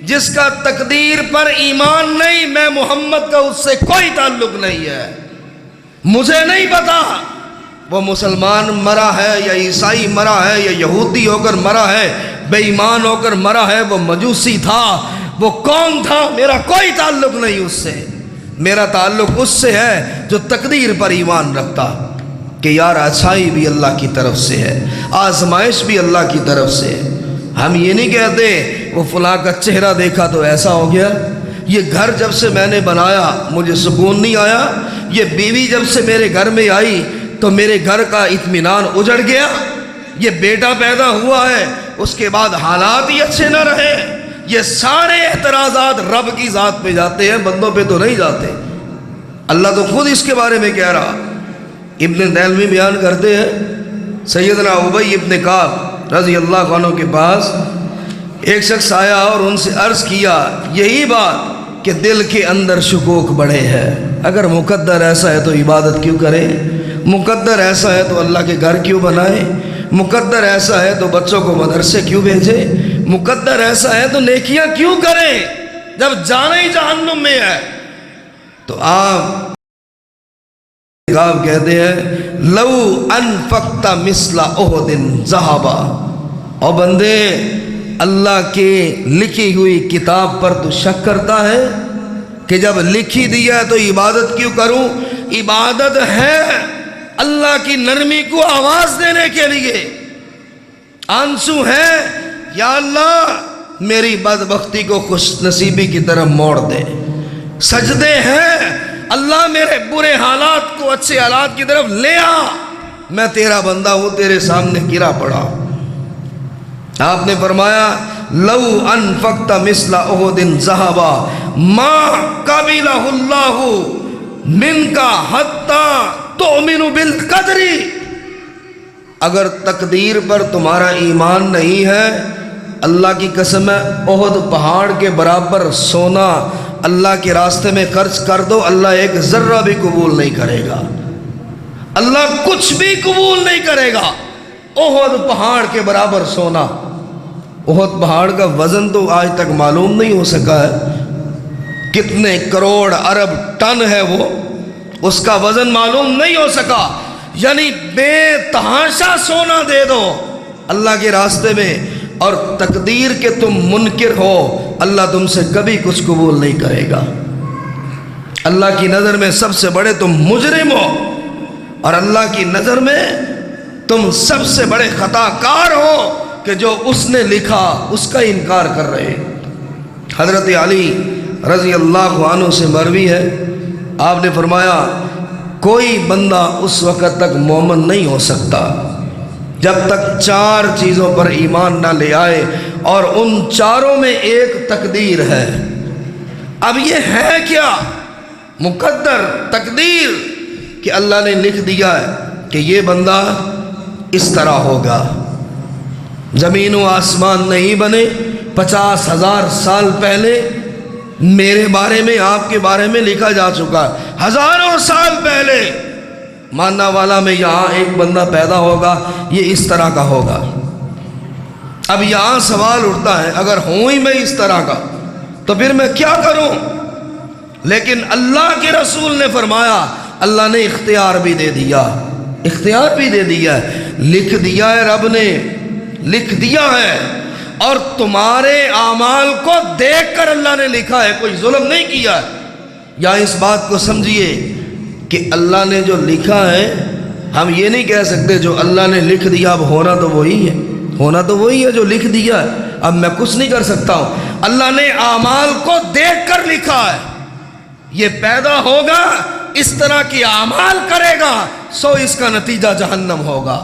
جس کا تقدیر پر ایمان نہیں، میں محمد کا اس سے کوئی تعلق نہیں ہے، مجھے نہیں پتا وہ مسلمان مرا ہے یا عیسائی مرا ہے یا یہودی ہو کر مرا ہے، بے ایمان ہو کر مرا ہے، وہ مجوسی تھا، وہ کون تھا، میرا کوئی تعلق نہیں اس سے، میرا تعلق اس سے ہے جو تقدیر پر ایمان رکھتا کہ یار اچھائی بھی اللہ کی طرف سے ہے، آزمائش بھی اللہ کی طرف سے ہے۔ ہم یہ نہیں کہتے وہ فلاں کا چہرہ دیکھا تو ایسا ہو گیا، یہ گھر جب سے میں نے بنایا مجھے سکون نہیں آیا، یہ بیوی جب سے میرے گھر میں آئی تو میرے گھر کا اطمینان اجڑ گیا، یہ بیٹا پیدا ہوا ہے اس کے بعد حالات ہی اچھے نہ رہے۔ یہ سارے اعتراضات رب کی ذات پہ جاتے ہیں، بندوں پہ تو نہیں جاتے۔ اللہ تو خود اس کے بارے میں کہہ رہا۔ ابن دہلوی بیان کرتے ہیں سیدنا ابی ابن کعب رضی اللہ عنہ کے پاس ایک شخص آیا اور ان سے عرض کیا یہی بات کہ دل کے اندر شکوک بڑے ہیں، اگر مقدر ایسا ہے تو عبادت کیوں کرے، مقدر ایسا ہے تو اللہ کے گھر کیوں بنائے، مقدر ایسا ہے تو بچوں کو مدرسے کیوں بھیجے، مقدر ایسا ہے تو نیکیاں کیوں کریں جب جانا ہی جہنم میں ہے۔ تو آپ کہتے ہیں لو انفقت مثل احد ذهبا، اور بندے اللہ کے لکھی ہوئی کتاب پر تو شک کرتا ہے کہ جب لکھی دیا ہے تو عبادت کیوں کروں؟ عبادت ہے اللہ کی نرمی کو آواز دینے کے لیے، آنسو ہے یا اللہ میری بدبختی کو خوش نصیبی کی طرف موڑ دے، سجدے ہیں اللہ میرے برے حالات کو اچھے حالات کی طرف لے آ، میں تیرا بندہ ہوں تیرے سامنے گرا پڑا۔ آپ نے فرمایا لو انفقت مثل احد ذهبا ما قبلہ اللہ منک حتی تؤمن بالقدر، اگر تقدیر پر تمہارا ایمان نہیں ہے اللہ کی قسم ہے احد پہاڑ کے برابر سونا اللہ کے راستے میں خرچ کر دو، اللہ ایک ذرہ بھی قبول نہیں کرے گا، اللہ کچھ بھی قبول نہیں کرے گا۔ احد پہاڑ کے برابر سونا، احد پہاڑ کا وزن تو آج تک معلوم نہیں ہو سکا ہے، کتنے کروڑ ارب ٹن ہے وہ، اس کا وزن معلوم نہیں ہو سکا، یعنی بے تحاشا سونا دے دو اللہ کے راستے میں، اور تقدیر کے تم منکر ہو اللہ تم سے کبھی کچھ قبول نہیں کرے گا۔ اللہ کی نظر میں سب سے بڑے تم مجرم ہو، اور اللہ کی نظر میں تم سب سے بڑے خطا کار ہو کہ جو اس نے لکھا اس کا انکار کر رہے۔ حضرت علی رضی اللہ عنہ سے مروی ہے، آپ نے فرمایا کوئی بندہ اس وقت تک مومن نہیں ہو سکتا جب تک 4 چیزوں پر ایمان نہ لے آئے، اور ان چاروں میں ایک تقدیر ہے۔ اب یہ ہے کیا؟ مقدر، تقدیر، کہ اللہ نے لکھ دیا ہے کہ یہ بندہ اس طرح ہوگا۔ زمین و آسمان نہیں بنے، 50,000 سال پہلے میرے بارے میں آپ کے بارے میں لکھا جا چکا ہے، ہزاروں سال پہلے ماننا والا میں یہاں ایک بندہ پیدا ہوگا، یہ اس طرح کا ہوگا۔ اب یہاں سوال اٹھتا ہے اگر ہوں ہی میں اس طرح کا تو پھر میں کیا کروں؟ لیکن اللہ کے رسول نے فرمایا، اللہ نے اختیار بھی دے دیا، اختیار بھی دے دیا ہے، لکھ دیا ہے، رب نے لکھ دیا ہے، اور تمہارے اعمال کو دیکھ کر اللہ نے لکھا ہے، کوئی ظلم نہیں کیا ہے۔ یا اس بات کو سمجھیے کہ اللہ نے جو لکھا ہے، ہم یہ نہیں کہہ سکتے جو اللہ نے لکھ دیا اب ہونا تو وہی ہے، ہونا تو وہی ہے جو لکھ دیا ہے، اب میں کچھ نہیں کر سکتا ہوں۔ اللہ نے اعمال کو دیکھ کر لکھا ہے، یہ پیدا ہوگا، اس طرح کی اعمال کرے گا، سو اس کا نتیجہ جہنم ہوگا۔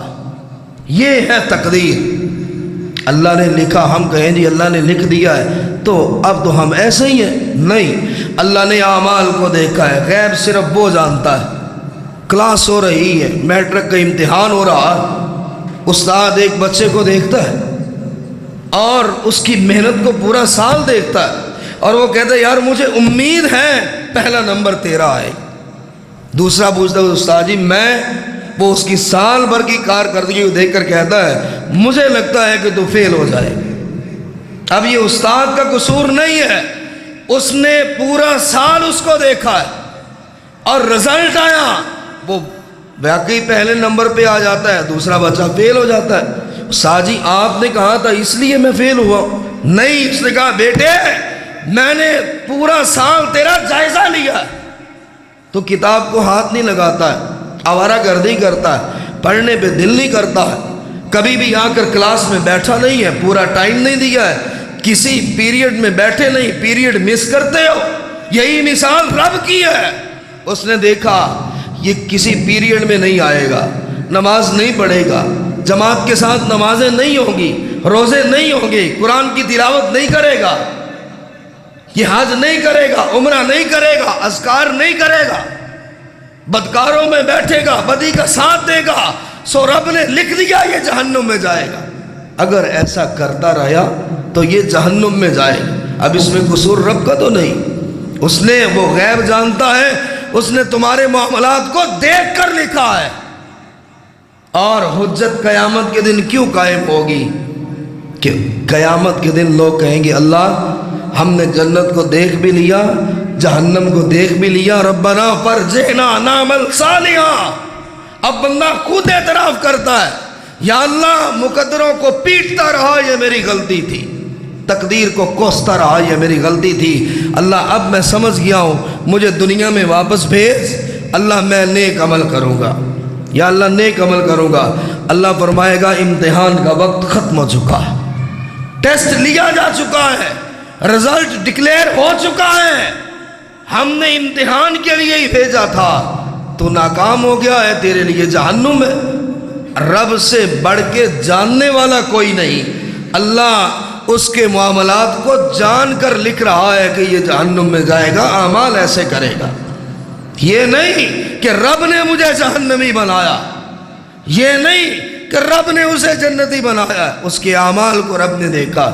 یہ ہے تقدیر، اللہ نے لکھا، ہم کہیں جی اللہ نے لکھ دیا ہے تو اب تو ہم ایسے ہی ہیں، نہیں، اللہ نے اعمال کو دیکھا ہے، غیب صرف وہ جانتا ہے۔ کلاس ہو رہی ہے، میٹرک کا امتحان ہو رہا ہے، استاد ایک بچے کو دیکھتا ہے اور اس کی محنت کو پورا سال دیکھتا ہے، اور وہ کہتا ہے یار مجھے امید ہے پہلا نمبر تیرا آئے، دوسرا پوچھتا ہے استاد جی میں، وہ اس کی سال بھر کی کارکردگی کو دیکھ کر کہتا ہے مجھے لگتا ہے کہ تو فیل ہو جائے گا۔ اب یہ استاد کا قصور نہیں ہے، اس نے پورا سال اس کو دیکھا ہے اور رزلٹ آیا، وہ واقعی پہلے نمبر پہ آ جاتا ہے، دوسرا بچہ فیل ہو جاتا ہے۔ استاد جی آپ نے کہا تھا اس لیے میں فیل ہوا۔ نہیں، اس نے کہا بیٹے میں نے پورا سال تیرا جائزہ لیا، تو کتاب کو ہاتھ نہیں لگاتا ہے، آوارہ گردی کرتا ہے، پڑھنے پہ دل نہیں کرتا ہے، کبھی بھی آ کر کلاس میں بیٹھا نہیں ہے، پورا ٹائم نہیں دیا ہے، کسی پیریڈ میں بیٹھے نہیں، پیریڈ مس کرتے ہو۔ یہی مثال رب کی ہے۔ اس نے دیکھا یہ کسی پیریڈ میں نہیں آئے گا، نماز نہیں پڑھے گا، جماعت کے ساتھ نمازیں نہیں ہوں گی، روزے نہیں ہوں گے، قرآن کی تلاوت نہیں کرے گا، یہ حج نہیں کرے گا، عمرہ نہیں کرے گا، اذکار نہیں کرے گا، بدکاروں میں بیٹھے گا، بدی کا ساتھ دے گا، سو رب نے لکھ دیا یہ جہنم میں جائے گا۔ اگر ایسا کرتا رہا تو یہ جہنم میں جائے گا۔ اب اس میں قصور رب کا تو نہیں، اس نے، وہ غیب جانتا ہے، اس نے تمہارے معاملات کو دیکھ کر لکھا ہے۔ اور حجت قیامت کے دن کیوں قائم ہوگی کہ قیامت کے دن لوگ کہیں گے اللہ ہم نے جنت کو دیکھ بھی لیا، جہنم کو دیکھ بھی لیا، ربنا فرجعنا نعمل صالحا۔ اب بندہ خود اعتراف کرتا ہے یا اللہ مقدروں کو پیٹتا رہا یہ میری غلطی تھی، تقدیر کو کوستا رہا یہ میری غلطی تھی، اللہ اب میں سمجھ گیا ہوں، مجھے دنیا میں واپس بھیج، اللہ میں نیک عمل کروں گا، یا اللہ نیک عمل کروں گا۔ اللہ فرمائے گا امتحان کا وقت ختم ہو چکا ہے، ٹیسٹ لیا جا چکا ہے، رزلٹ ڈکلیئر ہو چکا ہے، ہم نے امتحان کے لیے ہی بھیجا تھا، تو ناکام ہو گیا ہے، تیرے لیے جہنم ہے۔ رب سے بڑھ کے جاننے والا کوئی نہیں، اللہ اس کے معاملات کو جان کر لکھ رہا ہے کہ یہ جہنم میں جائے گا، اعمال ایسے کرے گا۔ یہ نہیں کہ رب نے مجھے جہنمی بنایا، یہ نہیں کہ رب نے اسے جنتی بنایا، اس کے اعمال کو رب نے دیکھا،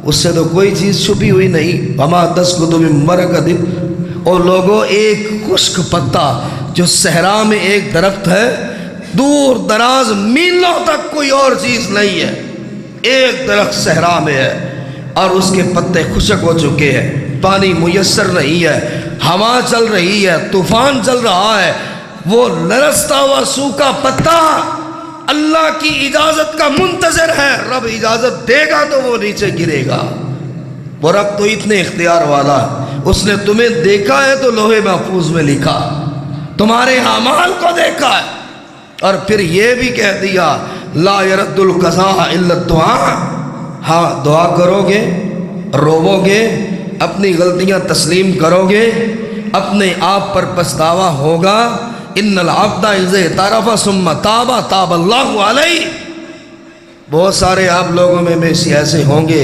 اس سے تو کوئی چیز چھپی ہوئی نہیں۔ وما تسقط من ورقۃ، اور لوگوں ایک خشک پتا جو صحرا میں ایک درخت ہے، دور دراز میلوں تک کوئی اور چیز نہیں ہے، ایک درخت صحرا میں ہے اور اس کے پتے خشک ہو چکے ہیں، پانی میسر نہیں ہے، ہوا چل رہی ہے، طوفان چل رہا ہے، وہ لرزتا ہوا سوکھا پتا اللہ کی اجازت کا منتظر ہے، رب اجازت دے گا تو وہ نیچے گرے گا۔ وہ رب تو اتنے اختیار والا ہے، اس نے تمہیں دیکھا ہے تو لوح محفوظ میں لکھا، تمہارے اعمال کو دیکھا ہے، اور پھر یہ بھی کہہ دیا لا يرد القضاء الا الدعاء۔ ہاں دعا کرو گے، روو گے، اپنی غلطیاں تسلیم کرو گے، اپنے آپ پر پچھتاوا ہوگا، ان العبد اذا اعترف ثم تاب تاب اللہ علیہ۔ بہت سارے آپ لوگوں میں سے ایسے ہوں گے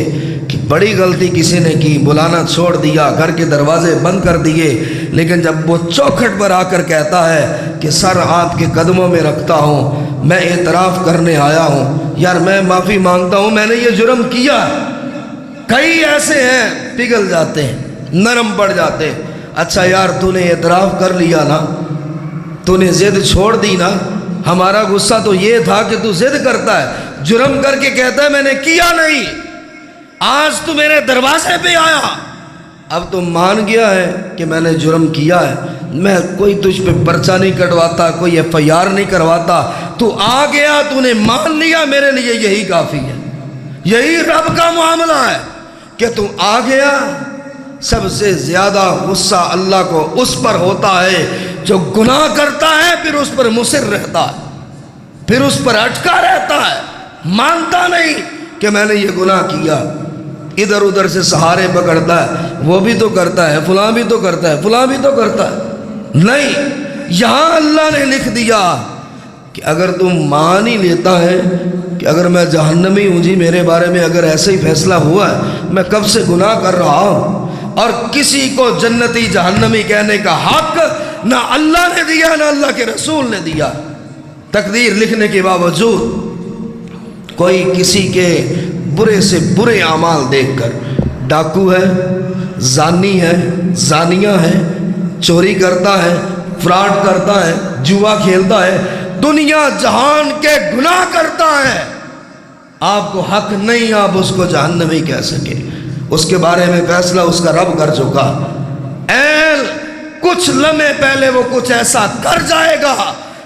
کہ بڑی غلطی کسی نے کی، بلانا چھوڑ دیا، گھر کے دروازے بند کر دیے، لیکن جب وہ چوکھٹ پر آ کر کہتا ہے کہ سر آپ کے قدموں میں رکھتا ہوں، میں اعتراف کرنے آیا ہوں، یار میں معافی مانگتا ہوں، میں نے یہ جرم کیا، کئی ایسے ہیں پگھل جاتے ہیں، نرم پڑ جاتے ہیں۔ اچھا یار تو نے اعتراف کر لیا نا، تو نے ضد چھوڑ دی نا، ہمارا غصہ تو یہ تھا کہ تو ضد کرتا ہے، جرم کر کے کہتا ہے میں نے کیا نہیں، آج تو میرے دروازے پہ آیا، اب تو مان گیا ہے کہ میں نے جرم کیا ہے، میں کوئی تجھ پہ پرچہ نہیں کٹواتا، کوئی ایف آئی آر نہیں کرواتا، تو آ گیا، تو نے مان لیا، میرے لیے یہی کافی ہے۔ یہی رب کا معاملہ ہے کہ تو آ گیا۔ سب سے زیادہ غصہ اللہ کو اس پر ہوتا ہے جو گناہ کرتا ہے، پھر اس پر مصر رہتا ہے، پھر اس پر اٹکا رہتا ہے، مانتا نہیں کہ میں نے یہ گناہ کیا، ادھر ادھر سے سہارے پکڑتا ہے، وہ بھی تو کرتا ہے، فلاں بھی تو کرتا ہے، فلاں بھی تو کرتا ہے۔ نہیں، یہاں اللہ نے لکھ دیا کہ اگر تم مان ہی لیتا ہے کہ اگر میں جہنمی ہوں جی، میرے بارے میں اگر ایسے ہی فیصلہ ہوا ہے، میں کب سے گناہ کر رہا ہوں، اور کسی کو جنتی جہنمی کہنے کا حق نہ اللہ نے دیا نہ اللہ کے رسول نے دیا۔ تقدیر لکھنے کے باوجود کوئی کسی کے برے سے برے اعمال دیکھ کر، ڈاکو ہے، زانی ہے، زانیہ ہے، چوری کرتا ہے، فراڈ کرتا ہے، جوا کھیلتا ہے، دنیا جہان کے گناہ کرتا ہے، آپ کو حق نہیں آپ اس کو جہنمی کہہ سکے۔ اس کے بارے میں فیصلہ اس کا رب کر چکا۔ کچھ لمحے پہلے وہ کچھ ایسا کر جائے گا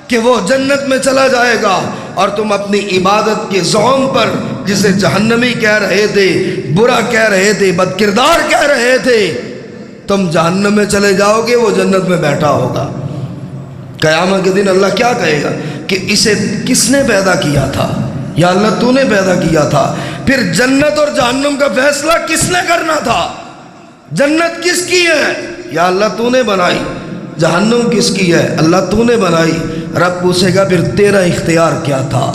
کہ وہ جنت میں چلا جائے گا، اور تم اپنی عبادت کے زوم پر جسے جہنمی کہہ رہے تھے، برا کہہ رہے تھے، بد کردار کہہ رہے تھے، تم جہنم میں چلے جاؤ گے، وہ جنت میں بیٹھا ہوگا۔ قیامت کے دن اللہ کیا کہے گا کہ اسے کس نے پیدا کیا تھا؟ یا اللہ تو نے پیدا کیا تھا۔ پھر جنت اور جہنم کا فیصلہ کس نے کرنا تھا؟ جنت کس کی ہے؟ یا اللہ تو نے بنائی۔ جہنم کس کی ہے؟ اللہ تو نے بنائی۔ رب پوچھے گا پھر تیرا اختیار کیا تھا؟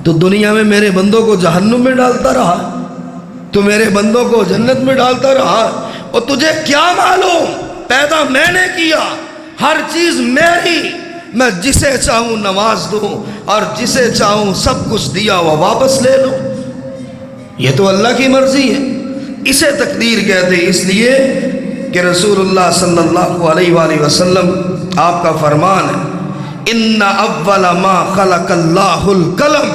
تو دنیا میں میرے بندوں کو جہنم میں ڈالتا رہا، تو میرے بندوں کو جنت میں ڈالتا رہا، اور تجھے کیا معلوم؟ پیدا میں نے کیا، ہر چیز میری، میں جسے چاہوں نواز دوں اور جسے چاہوں سب کچھ دیا ہوا واپس لے لوں۔ یہ تو اللہ کی مرضی ہے، اسے تقدیر کہتے ہیں۔ اس لیے کہ رسول اللہ صلی اللہ علیہ وآلہ وسلم آپ کا فرمان ہے، ان اول ما خلق اللہ القلم،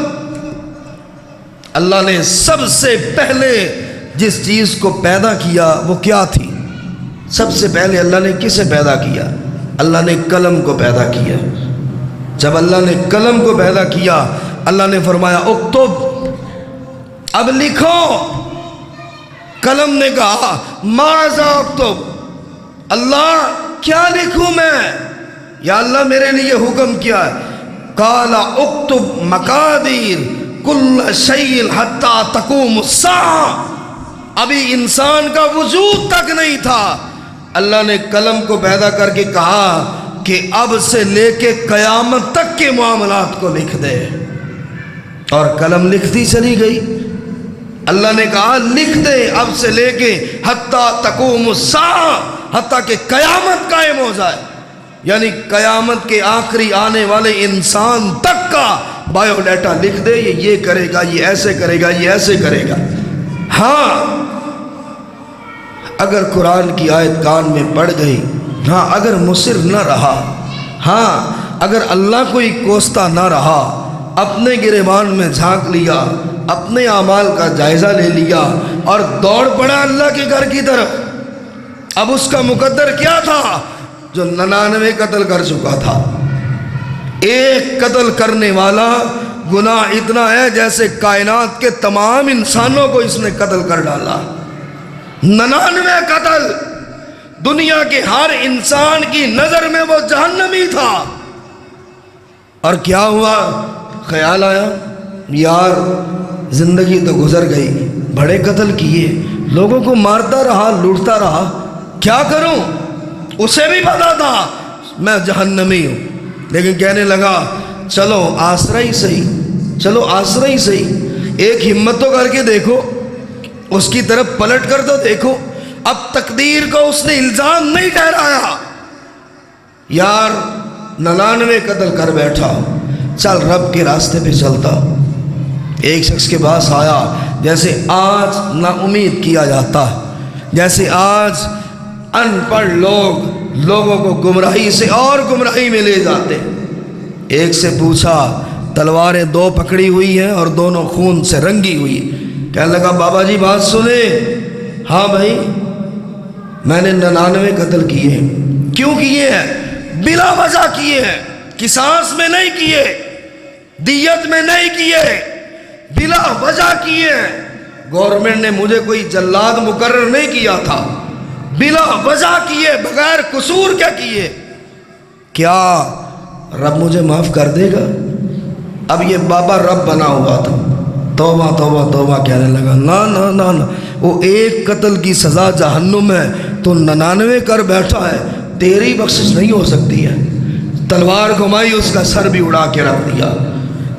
اللہ نے سب سے پہلے جس چیز کو پیدا کیا وہ کیا تھی؟ سب سے پہلے اللہ نے کسے پیدا کیا؟ اللہ نے قلم کو پیدا کیا۔ جب اللہ نے قلم کو پیدا کیا، اللہ نے فرمایا اکتب، اب لکھو۔ قلم نے کہا ماذا اکتب، اللہ کیا لکھوں میں؟ یا اللہ میرے لیے حکم کیا ہے؟ قال اکتب مقادیر کل شیء حتی تقوم الساعہ، ابھی انسان کا وجود تک نہیں تھا، اللہ نے قلم کو پیدا کر کے کہا کہ اب سے لے کے قیامت تک کے معاملات کو لکھ دے، اور قلم لکھتی چلی گئی۔ اللہ نے کہا لکھ دے اب سے لے کے حتی تقوم الساعہ، حتیٰ کہ قیامت قائم ہو جائے، یعنی قیامت کے آخری آنے والے انسان تک کا بایو ڈیٹا لکھ دے، یہ کرے گا، یہ ایسے کرے گا، یہ ایسے کرے گا۔ ہاں اگر قرآن کی آیت کان میں پڑ گئی، ہاں اگر مصر نہ رہا، ہاں اگر اللہ کو ہی کوستا نہ رہا، اپنے گریبان میں جھانک لیا، اپنے اعمال کا جائزہ لے لیا اور دوڑ پڑا اللہ کے گھر کی طرف، اب اس کا مقدر کیا تھا؟ جو 99 قتل کر چکا تھا۔ ایک قتل کرنے والا گناہ اتنا ہے جیسے کائنات کے تمام انسانوں کو اس نے قتل کر ڈالا۔ 99 قتل، دنیا کے ہر انسان کی نظر میں وہ جہنمی تھا۔ اور کیا ہوا؟ خیال آیا یار زندگی تو گزر گئی، بڑے قتل کیے، لوگوں کو مارتا رہا، لوٹتا رہا، کیا کروں؟ اسے بھی پتا تھا میں جہنمی ہوں، لیکن کہنے لگا چلو آسرا ہی صحیح، چلو آسرا ہی صحیح، ایک ہمت تو کر کے دیکھو، اس کی طرف پلٹ کر تو دیکھو۔ اب تقدیر کو اس نے الزام نہیں ٹھہرایا، یار 99 قتل کر بیٹھا، چل رب کے راستے پہ چلتا۔ ایک شخص کے پاس آیا، جیسے آج نا امید کیا جاتا ہے، جیسے آج ان پڑھ لوگوں کو گمراہی سے اور گمراہی میں لے جاتے۔ ایک سے پوچھا، تلواریں 2 پکڑی ہوئی ہیں اور دونوں خون سے رنگی ہوئی۔ کہنے لگا بابا جی بات سنیں۔ ہاں بھائی میں نے 99 قتل کیے ہیں۔ کیوں کیے ہیں؟ بلا وجہ کیے ہیں، قصاص میں نہیں کیے، دیت میں نہیں کیے، بلا وجہ کیے ہیں۔ گورنمنٹ نے مجھے کوئی جلاد مقرر نہیں کیا تھا، بلا وجہ کیے، بغیر قصور کیا کیے۔ کیا رب مجھے معاف کر دے گا؟ اب یہ بابا رب بنا ہوا تھا، توبہ توبہ توبہ کہنے لگا، نا نا نا نا، وہ ایک قتل کی سزا جہنم ہے، تو 99 کر بیٹھا ہے، تیری بخشش نہیں ہو سکتی ہے۔ تلوار گھمائی، اس کا سر بھی اڑا کے رکھ دیا۔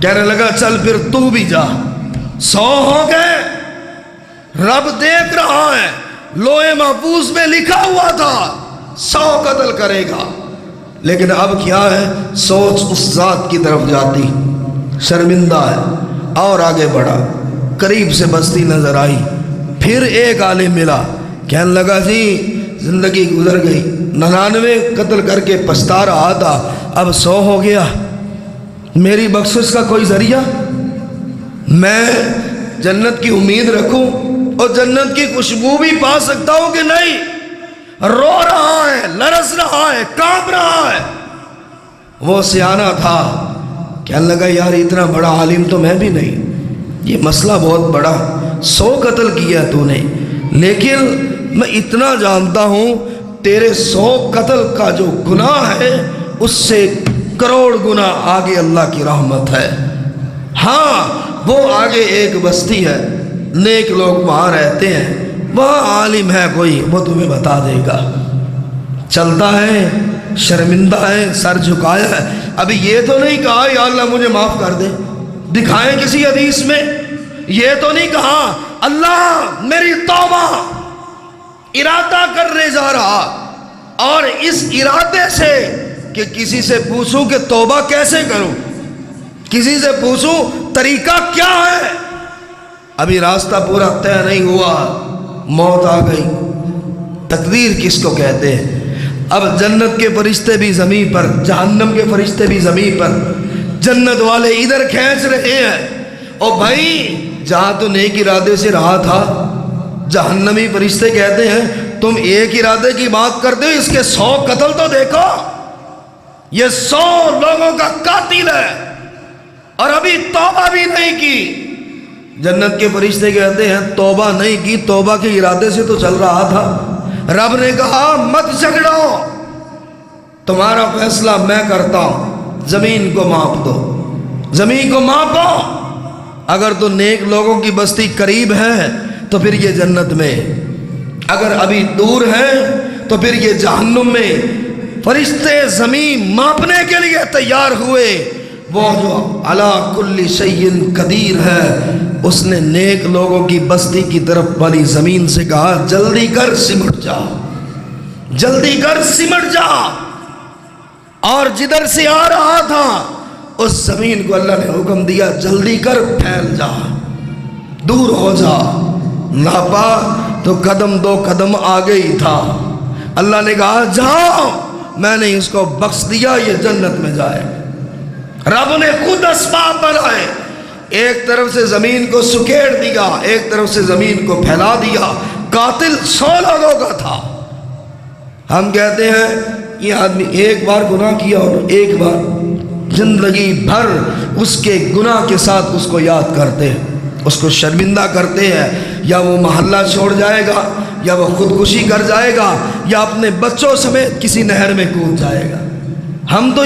کہنے لگا چل پھر تو بھی جا، 100 ہو گئے، رب دیکھ رہا ہے، لوح محفوظ میں لکھا ہوا تھا 100 قتل کرے گا، لیکن اب کیا ہے؟ سوچ اس ذات کی طرف جاتی، شرمندہ ہے۔ اور آگے بڑھا، قریب سے بستی نظر آئی، پھر ایک عالم ملا، کہنے لگا جی زندگی گزر گئی، 99 قتل کر کے پچھتا رہا تھا، اب 100 ہو گیا، میری بخشش کا کوئی ذریعہ؟ میں جنت کی امید رکھوں اور جنت کی خوشبو بھی پا سکتا ہوں کہ نہیں؟ رو رہا ہے، لرز رہا ہے، کانپ رہا ہے۔ وہ سیانہ تھا، کہنے لگا یار اتنا بڑا عالم تو میں بھی نہیں، یہ مسئلہ بہت بڑا، 100 قتل کیا تو نے، لیکن میں اتنا جانتا ہوں تیرے 100 قتل کا جو گناہ ہے اس سے کروڑ گنا آگے اللہ کی رحمت ہے۔ ہاں وہ آگے ایک بستی ہے، نیک لوگ وہاں رہتے ہیں، وہاں عالم ہے کوئی، وہ تمہیں بتا دے گا۔ چلتا ہے، شرمندہ ہے، سر جھکایا ہے، ابھی یہ تو نہیں کہا یا اللہ مجھے معاف کر دے، دکھائیں کسی حدیث میں، یہ تو نہیں کہا اللہ میری توبہ، ارادہ کرنے جا رہا، اور اس ارادے سے کہ کسی سے پوچھوں کہ توبہ کیسے کروں، کسی سے پوچھوں طریقہ کیا ہے، ابھی راستہ پورا طے نہیں ہوا، موت آ گئی۔ تقدیر کس کو کہتے ہیں؟ اب جنت کے فرشتے بھی زمین پر، جہنم کے فرشتے بھی زمین پر، جنت والے ادھر کھینچ رہے ہیں، اور بھائی جہاں تو نیک ارادے سے رہا تھا، جہنمی فرشتے کہتے ہیں تم ایک ارادے کی بات کرتے ہو، اس کے 100 قتل تو دیکھو، یہ 100 لوگوں کا قاتل ہے اور ابھی توبہ بھی نہیں کی۔ جنت کے فرشتے کہتے ہیں توبہ نہیں کی، توبہ کے ارادے سے تو چل رہا تھا۔ رب نے کہا مت جھگڑو، تمہارا فیصلہ میں کرتا ہوں، زمین کو ماپ دو، زمین کو ماپو، اگر تو نیک لوگوں کی بستی قریب ہے تو پھر یہ جنت میں، اگر ابھی دور ہے تو پھر یہ جہنم میں۔ فرشتے زمین ماپنے کے لیے تیار ہوئے، وہ جو علی کل شیء قدیر ہے اس نے نیک لوگوں کی بستی کی طرف والی زمین سے کہا جلدی کر سمٹ جا، جلدی کر سمٹ جا، اور جدھر سے آ رہا تھا اس زمین کو اللہ نے حکم دیا جلدی کر پھیل جا، دور ہو جا۔ ناپا تو قدم 2 قدم آگے ہی تھا، اللہ نے کہا جاؤ، میں نے اس کو بخش دیا، یہ جنت میں جائے۔ رب نے خود اسباب بنائے، ایک طرف سے زمین کو سکیڑ دیا، ایک طرف سے زمین کو پھیلا دیا۔ قاتل 100 لوگوں کا تھا۔ ہم کہتے ہیں یہ آدمی ایک بار گناہ کیا اور ایک بار، زندگی بھر اس کے گناہ کے ساتھ اس کو یاد کرتے ہیں، اس کو شرمندہ کرتے ہیں، یا وہ محلہ چھوڑ جائے گا، یا وہ خودکشی کر جائے گا، یا اپنے بچوں سمیت کسی نہر میں کود جائے گا۔ ہم تو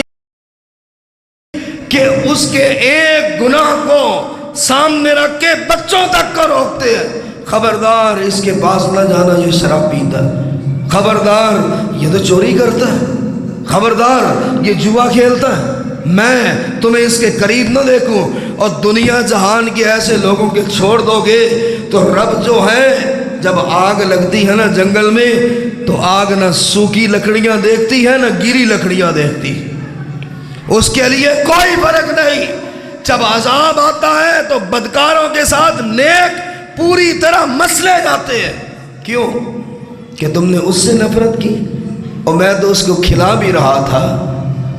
کہ اس کے ایک گناہ کو سامنے رکھ کے بچوں تک کو روکتے ہیں، خبردار اس کے پاس نہ جانا، یہ شراب پیتا ہے، خبردار یہ تو چوری کرتا ہے، خبردار یہ جوا کھیلتا ہے، میں تمہیں اس کے قریب نہ دیکھوں۔ اور دنیا جہان کے ایسے لوگوں کے چھوڑ دو گے تو رب جو ہے جب آگ لگتی ہے نا جنگل میں تو آگ نہ سوکھی لکڑیاں دیکھتی ہے نہ گیلی لکڑیاں دیکھتی، اس کے لیے کوئی فرق نہیں۔ جب عذاب آتا ہے تو بدکاروں کے ساتھ نیک پوری طرح مسلے جاتے ہیں۔ کیوں؟ کہ تم نے اس سے نفرت کی، اور میں تو اس کو کھلا بھی رہا تھا،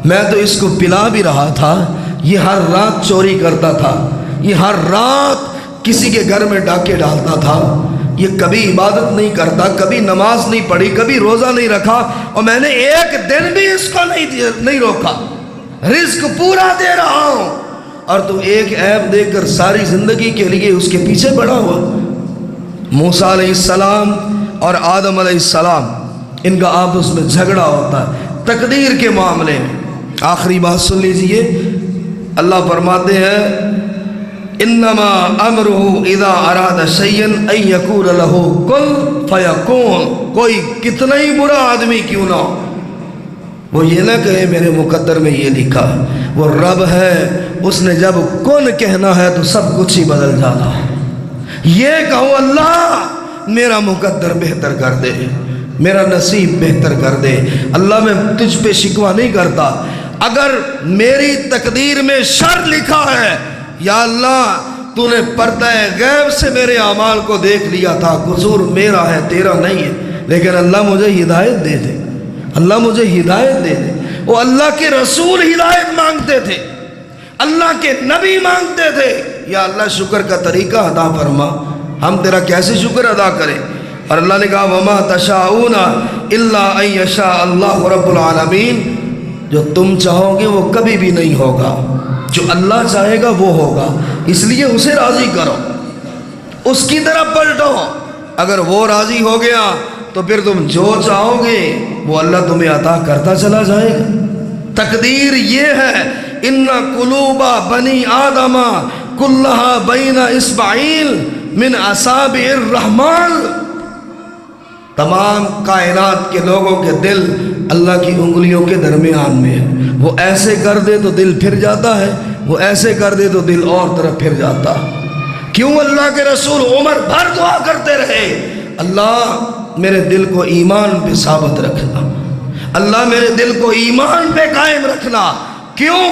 میں تو اس کو پلا بھی رہا تھا، یہ ہر رات چوری کرتا تھا، یہ ہر رات کسی کے گھر میں ڈاکے ڈالتا تھا، یہ کبھی عبادت نہیں کرتا، کبھی نماز نہیں پڑھی، کبھی روزہ نہیں رکھا، اور میں نے ایک دن بھی اس کو نہیں روکا، رزق پورا دے رہا ہوں، اور تو ایک عیب دیکھ کر ساری زندگی کے لیے اس کے پیچھے پڑا ہوا۔ موسیٰ علیہ السلام اور آدم علیہ السلام ان کا آپس میں جھگڑا ہوتا ہے تقدیر کے معاملے میں۔ آخری بات سن لیجئے، اللہ فرماتے ہیں انما امرہ اذا اراد شیئا ان یقول لہ کن فیکون۔ کوئی کتنا ہی برا آدمی کیوں نہ ہو، وہ یہ نہ کہے میرے مقدر میں یہ لکھا، وہ رب ہے، اس نے جب کن کہنا ہے تو سب کچھ ہی بدل جانا۔ یہ کہو اللہ میرا مقدر بہتر کر دے، میرا نصیب بہتر کر دے، اللہ میں تجھ پہ شکوہ نہیں کرتا، اگر میری تقدیر میں شر لکھا ہے یا اللہ تو نے پردہ غیب سے میرے اعمال کو دیکھ لیا تھا، قصور میرا ہے تیرا نہیں ہے، لیکن اللہ مجھے ہدایت دے دے، اللہ مجھے ہدایت دے دے۔ وہ اللہ کے رسول ہدایت مانگتے تھے، اللہ کے نبی مانگتے تھے، یا اللہ شکر کا طریقہ عطا فرما، ہم تیرا کیسے شکر ادا کریں؟ اور اللہ نے کہا وما تشاءون الا ان یشاء اللہ رب العالمین، جو تم چاہو گے وہ کبھی بھی نہیں ہوگا، جو اللہ چاہے گا وہ ہوگا، اس لیے اسے راضی کرو، اس کی طرف پلٹو، اگر وہ راضی ہو گیا تو پھر تم جو چاہو گے وہ اللہ تمہیں عطا کرتا چلا جائے گا۔ تقدیر یہ ہے ان قلوب بنی آدم کلھا بین اصبعین من اصابع الرحمن، تمام کائنات کے لوگوں کے دل اللہ کی انگلیوں کے درمیان میں ہے، وہ ایسے کر دے تو دل پھر جاتا ہے، وہ ایسے کر دے تو دل اور طرف پھر جاتا ہے۔ کیوں اللہ کے رسول عمر بھر دعا کرتے رہے، اللہ میرے دل کو ایمان پہ ثابت رکھنا، اللہ میرے دل کو ایمان پہ قائم رکھنا۔ کیوں؟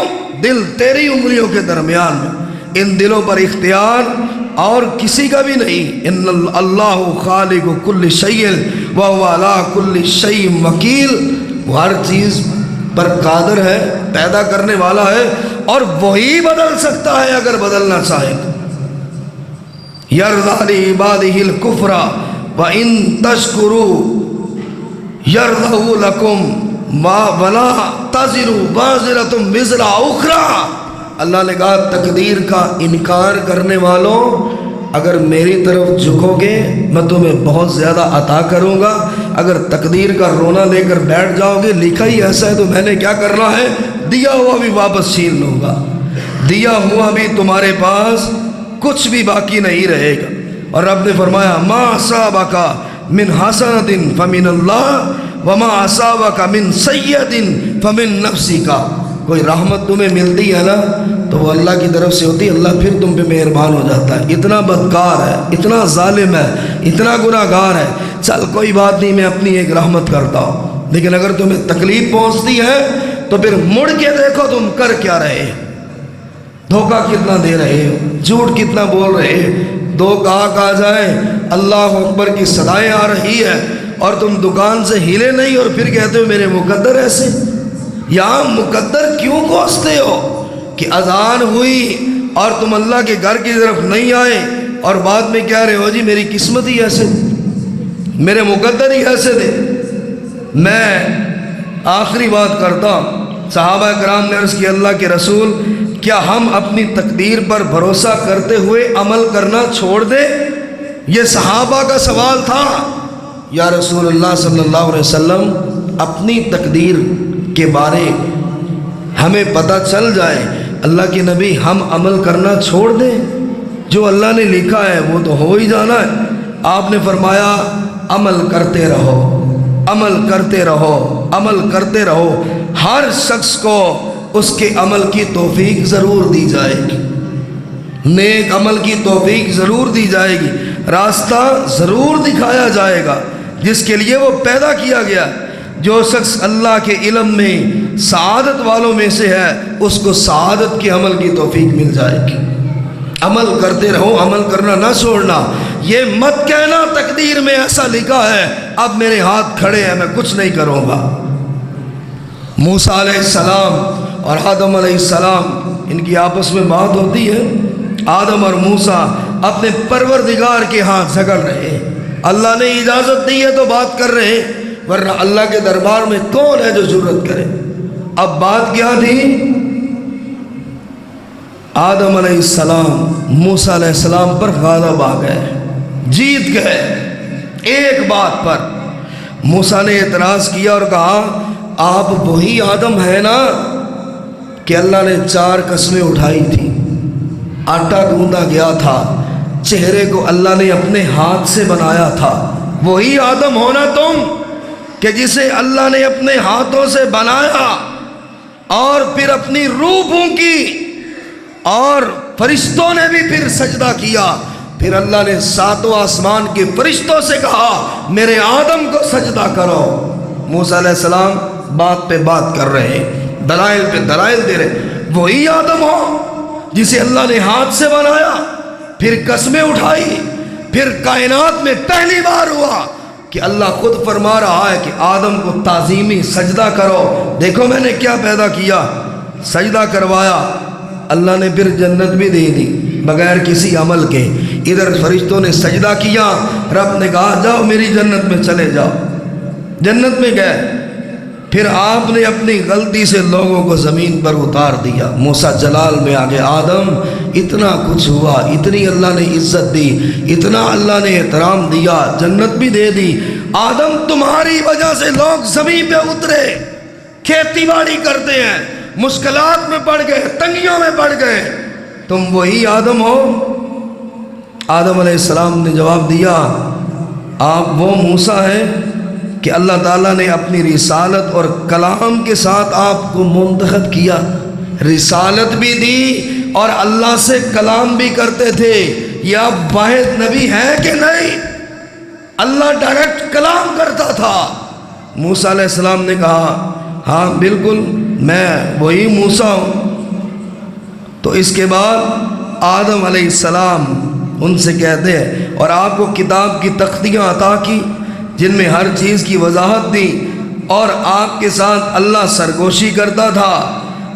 دل تیری انگلیوں کے درمیان میں، ان دلوں پر اختیار اور کسی کا بھی نہیں۔ ان اللہ خالق کل شیء وهو علی کل شیء وکیل، وہ ہر چیز پر قادر ہے، پیدا کرنے والا ہے، اور وہی بدل سکتا ہے اگر بدلنا چاہے۔ یرضی لعبادہ الکفر وَإِن تَشْكُرُوا يَرْضَهُ لَكُمْ وَلَا تَزِرُ وَازِرَةٌ وِزْرَ أُخْرَى۔ اللہ نے کہا تقدیر کا انکار کرنے والوں، اگر میری طرف جھکو گے میں تمہیں بہت زیادہ عطا کروں گا، اگر تقدیر کا رونا لے کر بیٹھ جاؤ گے، لکھا ہی ایسا ہے تو میں نے کیا کرنا ہے، دیا ہوا بھی واپس چھین لوں گا، دیا ہوا بھی تمہارے پاس کچھ بھی باقی نہیں رہے گا۔ اور رب نے فرمایا ما اصابک من حسنۃ فمن اللہ وما اصابک من سیئۃ فمن نفسک، کوئی رحمت تمہیں ملتی ہے نا تو وہ اللہ کی طرف سے ہوتی ہے، اللہ پھر تم پہ مہربان ہو جاتا ہے۔ اتنا بدکار ہے، اتنا ظالم ہے، اتنا گناہ گار ہے، چل کوئی بات نہیں میں اپنی ایک رحمت کرتا ہوں، لیکن اگر تمہیں تکلیف پہنچتی ہے تو پھر مڑ کے دیکھو تم کر کیا رہے، دھوکہ کتنا دے رہے ہو، جھوٹ کتنا بول رہے ہو۔ دو کہا کہا جائے اللہ اکبر کی صدائیں آ رہی ہے اور تم دکان سے ہلے نہیں اور پھر کہتے ہو میرے مقدر ایسے، یہاں مقدر کیوں کوستے ہو کہ اذان ہوئی اور تم اللہ کے گھر کی طرف نہیں آئے اور بعد میں کہہ رہے ہو جی میری قسمت ہی ایسے، میرے مقدر ہی ایسے دے۔ میں آخری بات کرتا ہوں، صحابہ کرام نے عرض کی اللہ کے رسول کیا ہم اپنی تقدیر پر بھروسہ کرتے ہوئے عمل کرنا چھوڑ دیں؟ یہ صحابہ کا سوال تھا۔ یا رسول اللہ صلی اللہ علیہ وسلم اپنی تقدیر کے بارے ہمیں پتہ چل جائے، اللہ کے نبی ہم عمل کرنا چھوڑ دیں؟ جو اللہ نے لکھا ہے وہ تو ہو ہی جانا ہے۔ آپ نے فرمایا عمل کرتے رہو، عمل کرتے رہو، عمل کرتے رہو، ہر شخص کو اس کے عمل کی توفیق ضرور دی جائے گی، نیک عمل کی توفیق ضرور دی جائے گی، راستہ ضرور دکھایا جائے گا جس کے لیے وہ پیدا کیا گیا۔ جو شخص اللہ کے علم میں سعادت والوں میں سے ہے اس کو سعادت کے عمل کی توفیق مل جائے گی۔ عمل کرتے رہو، عمل کرنا نہ چھوڑنا، یہ مت کہنا تقدیر میں ایسا لکھا ہے اب میرے ہاتھ کھڑے ہیں میں کچھ نہیں کروں گا۔ موسیٰ علیہ السلام اور آدم علیہ السلام ان کی آپس میں بات ہوتی ہے، آدم اور موسیٰ اپنے پروردگار کے ہاتھ جھگڑ رہے ہیں، اللہ نے اجازت دی ہے تو بات کر رہے ہیں، ورنہ اللہ کے دربار میں کون ہے جو جرت کرے۔ اب بات کیا تھی؟ آدم علیہ السلام موسیٰ علیہ السلام پر غالب آ گئے، جیت گئے ایک بات پر۔ موسیٰ نے اعتراض کیا اور کہا آپ وہی آدم ہے نا کہ اللہ نے 4 قسمیں اٹھائی تھی، آٹا گوندا گیا تھا، چہرے کو اللہ نے اپنے ہاتھ سے بنایا تھا، وہی آدم ہونا تم کہ جسے اللہ نے اپنے ہاتھوں سے بنایا اور پھر اپنی روح پھونکی اور فرشتوں نے بھی پھر سجدہ کیا، پھر اللہ نے 7 آسمان کے فرشتوں سے کہا میرے آدم کو سجدہ کرو۔ موسیٰ علیہ السلام بات پہ بات کر رہے ہیں، دلائل پہ دلائل دے رہے، وہی آدم ہو جسے اللہ نے ہاتھ سے بنایا، پھر قسمیں اٹھائی، پھر کائنات میں پہلی بار ہوا کہ اللہ خود فرما رہا ہے کہ آدم کو تعظیمی سجدہ کرو، دیکھو میں نے کیا پیدا کیا، سجدہ کروایا۔ اللہ نے پھر جنت بھی دے دی بغیر کسی عمل کے۔ ادھر فرشتوں نے سجدہ کیا، رب نے کہا جاؤ میری جنت میں چلے جاؤ، جنت میں گئے۔ پھر آپ نے اپنی غلطی سے لوگوں کو زمین پر اتار دیا۔ موسیٰ جلال میں آگے آدم اتنا کچھ ہوا، اتنی اللہ نے عزت دی، اتنا اللہ نے احترام دیا، جنت بھی دے دی۔ آدم تمہاری وجہ سے لوگ زمین پہ اترے، کھیتی باڑی کرتے ہیں، مشکلات میں پڑ گئے، تنگیوں میں پڑ گئے، تم وہی آدم ہو؟ آدم علیہ السلام نے جواب دیا آپ وہ موسیٰ ہیں کہ اللہ تعالیٰ نے اپنی رسالت اور کلام کے ساتھ آپ کو منتخب کیا، رسالت بھی دی اور اللہ سے کلام بھی کرتے تھے۔ یہ آپ واحد نبی ہیں کہ نہیں؟ اللہ ڈائریکٹ کلام کرتا تھا۔ موسیٰ علیہ السلام نے کہا ہاں بالکل میں وہی موسیٰ ہوں۔ تو اس کے بعد آدم علیہ السلام ان سے کہتے ہیں اور آپ کو کتاب کی تختیاں عطا کی جن میں ہر چیز کی وضاحت دی، اور آپ کے ساتھ اللہ سرگوشی کرتا تھا،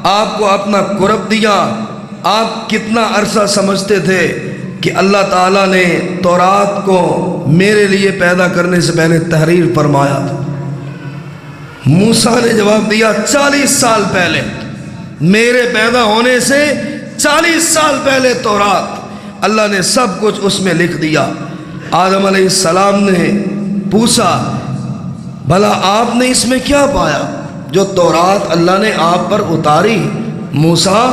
آپ کو اپنا قرب دیا۔ آپ کتنا عرصہ سمجھتے تھے کہ اللہ تعالیٰ نے تورات کو میرے لیے پیدا کرنے سے پہلے تحریر فرمایا تھا؟ موسیٰ نے جواب دیا 40 سال پہلے، میرے پیدا ہونے سے 40 سال پہلے تورات اللہ نے سب کچھ اس میں لکھ دیا۔ آدم علیہ السلام نے پوچھا بھلا آپ نے اس میں کیا پایا جو تورات اللہ نے آپ پر اتاری؟ موسیٰ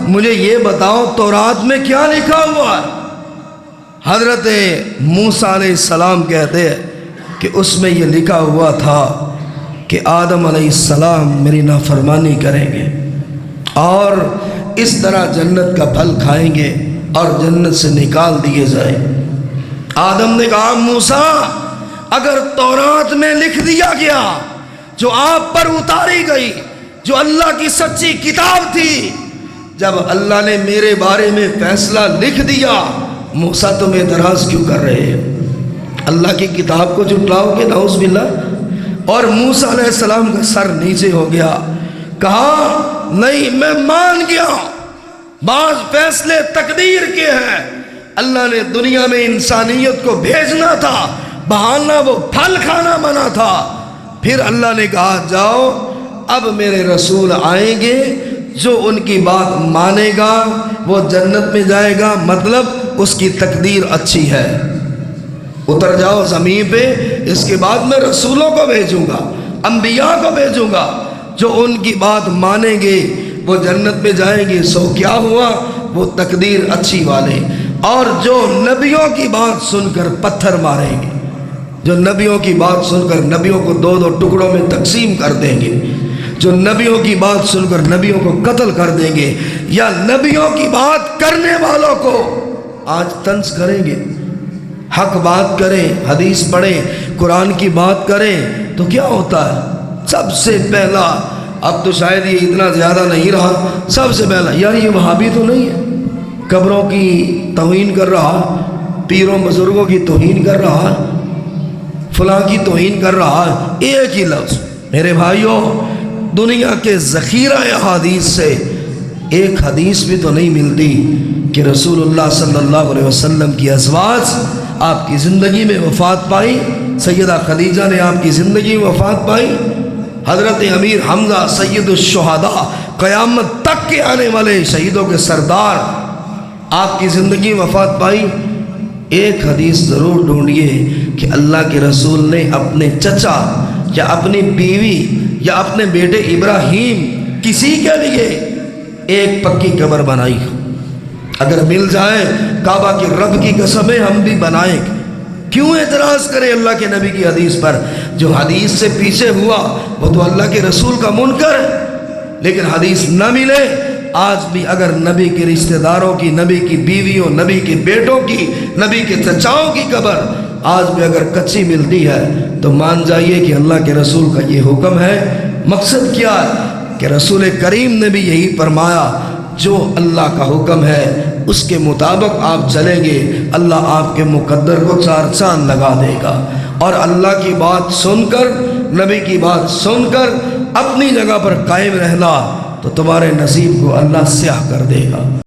مجھے یہ بتاؤ تورات میں کیا لکھا ہوا ہے؟ حضرت موسیٰ علیہ السلام کہتے ہیں کہ اس میں یہ لکھا ہوا تھا کہ آدم علیہ السلام میری نافرمانی کریں گے اور اس طرح جنت کا پھل کھائیں گے اور جنت سے نکال دیے جائیں۔ آدم نے کہا موسیٰ اگر تورات میں لکھ دیا گیا جو آپ پر اتاری گئی، جو اللہ کی سچی کتاب تھی، جب اللہ نے میرے بارے میں فیصلہ لکھ دیا، موسیٰ تم اعتراض کیوں کر رہے ہیں؟ اللہ کی کتاب کو جھٹلاؤ گے نعوذ باللہ۔ اور موسیٰ علیہ السلام کا سر نیچے ہو گیا، کہا نہیں میں مان گیا ہوں، بعض فیصلے تقدیر کے ہیں، اللہ نے دنیا میں انسانیت کو بھیجنا تھا، بہانہ وہ پھل کھانا منع تھا۔ پھر اللہ نے کہا جاؤ اب میرے رسول آئیں گے، جو ان کی بات مانے گا وہ جنت میں جائے گا، مطلب اس کی تقدیر اچھی ہے۔ اتر جاؤ زمین پہ، اس کے بعد میں رسولوں کو بھیجوں گا، انبیاء کو بھیجوں گا، جو ان کی بات مانیں گے وہ جنت میں جائیں گے۔ سو کیا ہوا؟ وہ تقدیر اچھی والے۔ اور جو نبیوں کی بات سن کر پتھر ماریں گے، جو نبیوں کی بات سن کر نبیوں کو دو دو ٹکڑوں میں تقسیم کر دیں گے، جو نبیوں کی بات سن کر نبیوں کو قتل کر دیں گے، یا نبیوں کی بات کرنے والوں کو آج طنز کریں گے، حق بات کریں، حدیث پڑھیں، قرآن کی بات کریں تو کیا ہوتا ہے؟ سب سے پہلا، اب تو شاید یہ اتنا زیادہ نہیں رہا، سب سے پہلا یار یہ وہابی تو نہیں ہے، قبروں کی توہین کر رہا، پیروں بزرگوں کی توہین کر رہا، فلاں کی توہین کر رہا۔ ایک ہی لفظ میرے بھائیوں، دنیا کے ذخیرہ احادیث سے ایک حدیث بھی تو نہیں ملتی کہ رسول اللہ صلی اللہ علیہ وسلم کی ازواج آپ کی زندگی میں وفات پائی، سیدہ خدیجہ نے آپ کی زندگی میں وفات پائی، حضرت امیر حمزہ سید الشہداء قیامت تک کے آنے والے شہیدوں کے سردار آپ کی زندگی میں وفات پائی۔ ایک حدیث ضرور ڈھونڈیے کہ اللہ کے رسول نے اپنے چچا یا اپنی بیوی یا اپنے بیٹے ابراہیم کسی کے لیے ایک پکی قبر بنائی۔ اگر مل جائے کعبہ کی رب کی قسمیں ہم بھی بنائیں گے، کیوں اعتراض کریں اللہ کے نبی کی حدیث پر؟ جو حدیث سے پیچھے ہوا وہ تو اللہ کے رسول کا منکر ہے۔ لیکن حدیث نہ ملے، آج بھی اگر نبی کے رشتہ داروں کی، نبی کی بیویوں، نبی کے بیٹوں کی، نبی کے چچاؤں کی قبر آج بھی اگر کچی ملتی ہے تو مان جائیے کہ اللہ کے رسول کا یہ حکم ہے۔ مقصد کیا ہے کہ رسول کریم نے بھی یہی فرمایا، جو اللہ کا حکم ہے اس کے مطابق آپ چلیں گے، اللہ آپ کے مقدر کو چار چاند لگا دے گا۔ اور اللہ کی بات سن کر، نبی کی بات سن کر اپنی جگہ پر قائم رہنا، تو تمہارے نصیب کو اللہ سیاہ کر دے گا۔